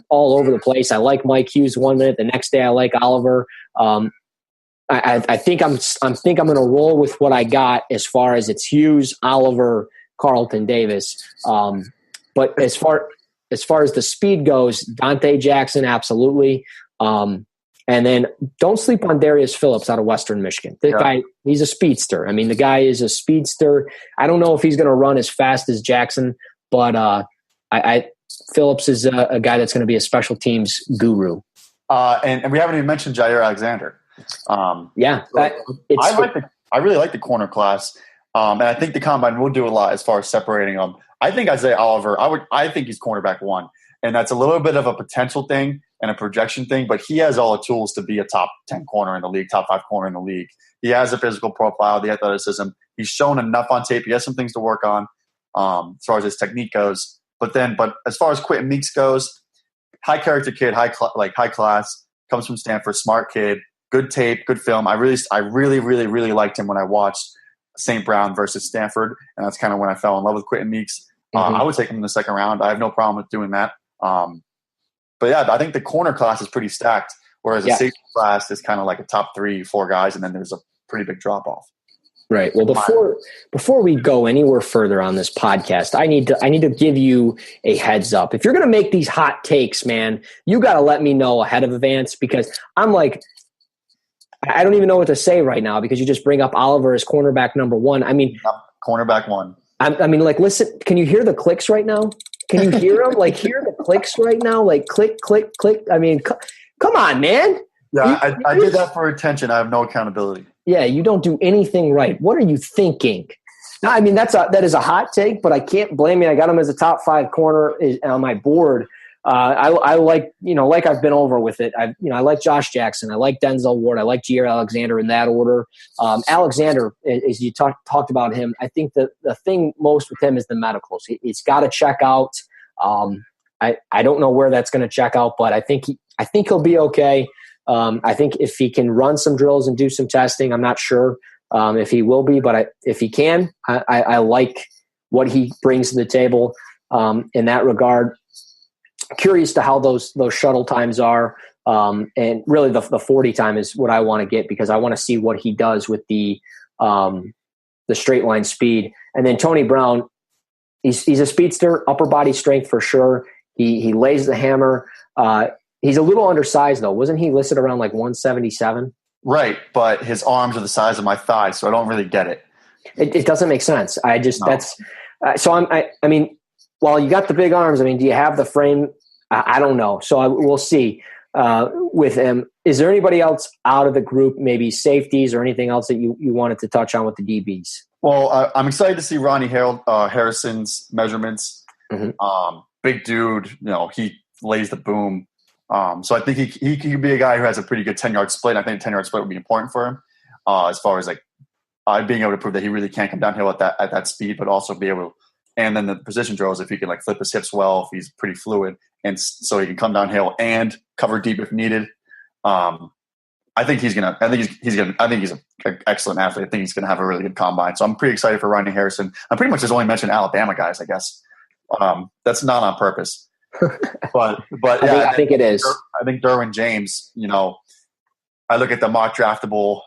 all over the place. I like Mike Hughes 1 minute. The next day I like Oliver. I think I'm going to roll with what I got as far as it's Hughes, Oliver, Carlton Davis. But as far as the speed goes, Dante Jackson, absolutely. And then don't sleep on Darius Phillips out of Western Michigan. This guy, he's a speedster. I mean, the guy is a speedster. I don't know if he's going to run as fast as Jackson, but Phillips is a guy that's going to be a special teams guru. And we haven't even mentioned Jair Alexander. I really like the corner class. And I think the combine will do a lot as far as separating them. I think Isaiah Oliver, I think he's cornerback 1. And that's a little bit of a potential thing and a projection thing, but he has all the tools to be a top 10 corner in the league, top 5 corner in the league. He has a physical profile, the athleticism. He's shown enough on tape. He has some things to work on as far as his technique goes. But as far as Quentin Meeks goes, high character kid, high class, comes from Stanford, smart kid, good tape, good film. I really liked him when I watched St. Brown versus Stanford, and that's kind of when I fell in love with Quentin Meeks. I would take him in the second round. I have no problem with doing that. But yeah, I think the corner class is pretty stacked, whereas the safety class is kind of like a top 3, 4 guys, and then there's a pretty big drop off. Right. Well, before we go anywhere further on this podcast, I need to give you a heads up. If you're going to make these hot takes, man, you got to let me know ahead of advance, because I'm like, I don't even know what to say right now, because you just bring up Oliver as cornerback number 1. I mean, cornerback 1. I mean, like, listen, can you hear the clicks right now? Can you hear them? Like, hear the clicks right now? Like, click, click, click. I mean, come on, man. Yeah, I did that for attention. I have no accountability. Yeah, you don't do anything right. What are you thinking? No, I mean, that is a hot take, but I can't blame you. I got him as a top 5 corner on my board. I like, like I've been over with it. I like Josh Jackson. I like Denzel Ward. I like Jair Alexander in that order. Alexander, as you talked about him, I think the thing most with him is the medicals. He's got to check out. I don't know where that's going to check out, but I think he'll be okay. I think if he can run some drills and do some testing, I'm not sure if he will be, but if he can, I like what he brings to the table in that regard. Curious to how those shuttle times are, and really the 40 time is what I want to get, because I want to see what he does with the straight line speed. And then Tony Brown, he's a speedster, upper body strength for sure. He lays the hammer. He's a little undersized though, wasn't he listed around like 177? Right, but his arms are the size of my thighs, so I don't really get it. It doesn't make sense. I mean. Well, you got the big arms. I mean, do you have the frame? I don't know. So we'll see with him. Is there anybody else out of the group, maybe safeties or anything else that you wanted to touch on with the DBs? Well, I'm excited to see Ronnie Harrison's measurements. Mm-hmm. Big dude. lays the boom. So I think he could be a guy who has a pretty good 10-yard split. I think a 10-yard split would be important for him as far as like being able to prove that he really can come downhill at that speed, but also be able. And then the position drills, if he can like flip his hips well, if he's pretty fluid, and so he can come downhill and cover deep if needed. I think he's an excellent athlete. I think he's gonna have a really good combine. So I'm pretty excited for Ronnie Harrison. I'm pretty much just only mentioning Alabama guys, I guess. That's not on purpose, but yeah, I think it is. I think Derwin James. I look at the mock draftable,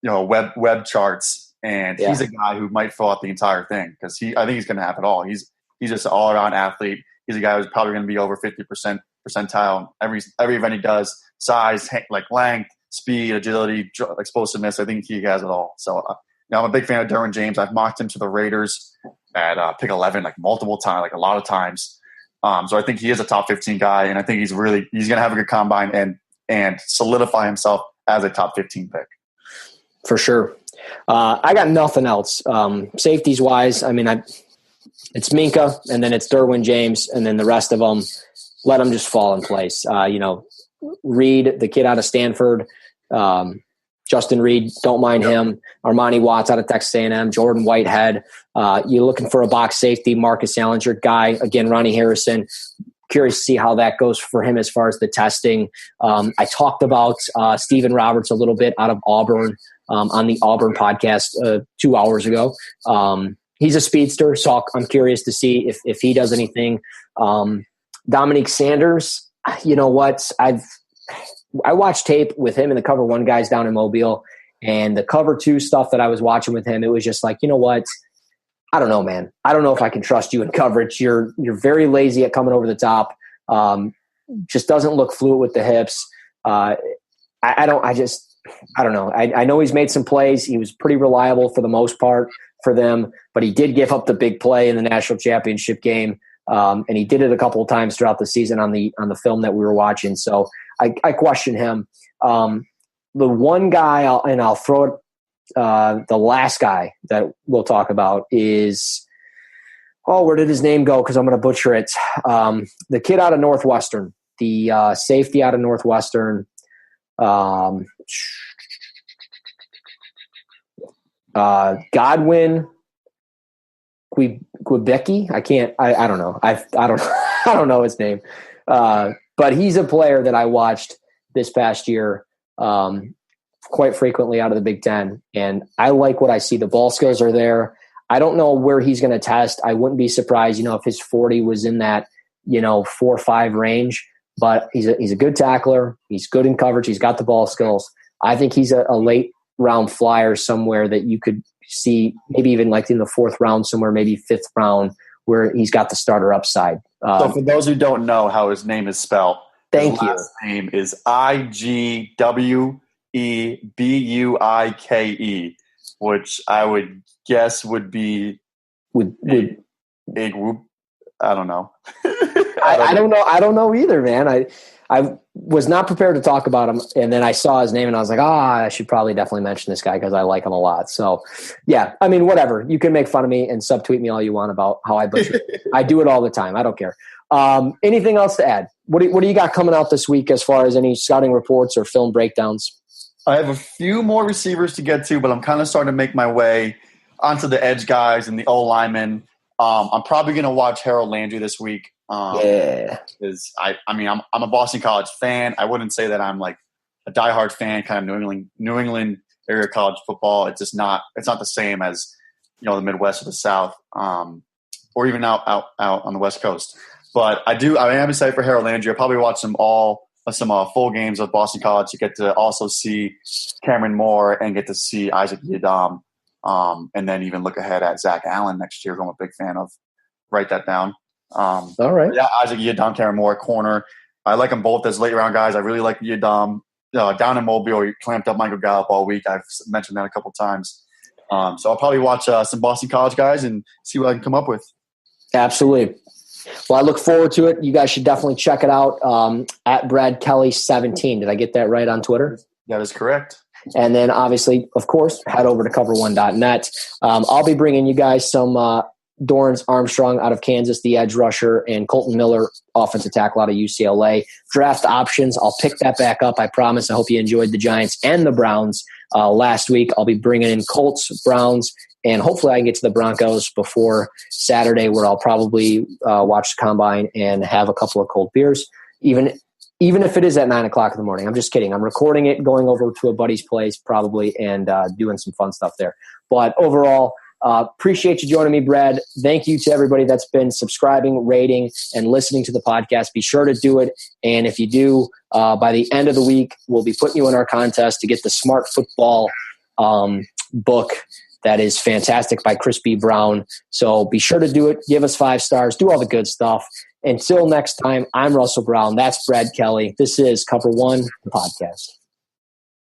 web charts, and he's a guy who might fill out the entire thing because I think he's going to have it all. He's just an all around athlete. He's a guy who's probably going to be over 50% percentile every event he does. Size, like length, speed, agility, explosiveness. I think he has it all. So I'm a big fan of Derwin James. I've mocked him to the Raiders at pick 11 like multiple times, like a lot of times. So I think he is a top 15 guy, and I think he's going to have a good combine and solidify himself as a top 15 pick. For sure. I got nothing else. Safeties wise, I mean, it's Minka, and then it's Derwin James, and then the rest of them, let them just fall in place. Reed, the kid out of Stanford, Justin Reed, don't mind him. Armani Watts out of Texas A&M, Jordan Whitehead. You're looking for a box safety, Marcus Allinger guy. Again, Ronnie Harrison. Curious to see how that goes for him as far as the testing. I talked about Stephen Roberts a little bit out of Auburn on the Auburn podcast 2 hours ago. He's a speedster, so I'm curious to see if he does anything. Dominique Sanders, you know what? I watched tape with him and the cover one guys down in Mobile, and the cover two stuff that I was watching with him, it was just like, you know what? I don't know, man. I don't know if I can trust you in coverage. You're very lazy at coming over the top. Just doesn't look fluid with the hips. I don't know. I know he's made some plays. He was pretty reliable for the most part for them, but he did give up the big play in the national championship game. And he did it a couple of times throughout the season on the film that we were watching. So I question him. The one guy, I'll throw it, the last guy that we'll talk about is, where did his name go? Because I'm going to butcher it. The kid out of Northwestern, the safety out of Northwestern. Godwin Quebecky. I don't know. I don't know his name. But he's a player that I watched this past year quite frequently out of the Big Ten. And I like what I see. The ball skills are there. I don't know where he's going to test. I wouldn't be surprised, if his 40 was in that, 4 or 5 range. But he's a good tackler. He's good in coverage. He's got the ball skills. I think he's a late round flyer somewhere that you could see, maybe even like in the 4th round somewhere, maybe 5th round, where he's got the starter upside. So for those who don't know how his name is spelled, his last name is Igwebuike, which I would guess would be Igwub. I don't know. I don't know. I don't know either, man. I was not prepared to talk about him, and then I saw his name, and I was like, I should probably definitely mention this guy because I like him a lot. So, yeah, I mean, whatever. You can make fun of me and subtweet me all you want about how I butcher. I do it all the time. I don't care. Anything else to add? What do you got coming out this week as far as any scouting reports or film breakdowns? I have a few more receivers to get to, but I'm kind of starting to make my way onto the edge guys and the O-linemen. I'm probably going to watch Harold Landry this week. Because I'm a Boston College fan. I wouldn't say that I'm like a diehard fan, kind of New England area college football. It's just not. It's not the same as the Midwest or the South, or even out on the West Coast. But I am excited for Harold Landry. I'll probably watch some full games of Boston College to get to also see Cameron Moore and get to see Isaac Yiadom, and then even look ahead at Zach Allen next year, who I'm a big fan of. Write that down. All right. Yeah, Isaac Yiadom, Cameron Moore, corner. I like them both as late round guys. I really like Yiadom. Down in Mobile, he clamped up Michael Gallup all week. I've mentioned that a couple times. So I'll probably watch some Boston College guys and see what I can come up with. Absolutely. Well, I look forward to it. You guys should definitely check it out at Brad Kelly 17. Did I get that right on Twitter? That is correct. And then obviously, of course, head over to cover1.net. I'll be bringing you guys some Dorance, Armstrong out of Kansas, the edge rusher, and Colton Miller, offensive tackle out of UCLA. Draft options, I'll pick that back up. I promise. I hope you enjoyed the Giants and the Browns last week. I'll be bringing in Colts, Browns, and hopefully I can get to the Broncos before Saturday, where I'll probably watch the Combine and have a couple of cold beers, even if it is at 9 o'clock in the morning. I'm just kidding. I'm recording it, going over to a buddy's place probably, and doing some fun stuff there. But overall, appreciate you joining me, Brad. Thank you to everybody that's been subscribing, rating, and listening to the podcast. Be sure to do it. And if you do, by the end of the week, we'll be putting you in our contest to get the Smart Football book. That is fantastic by Chris B. Brown. So be sure to do it. Give us 5 stars. Do all the good stuff. Until next time, I'm Russell Brown. That's Brad Kelly. This is Cover One, the podcast.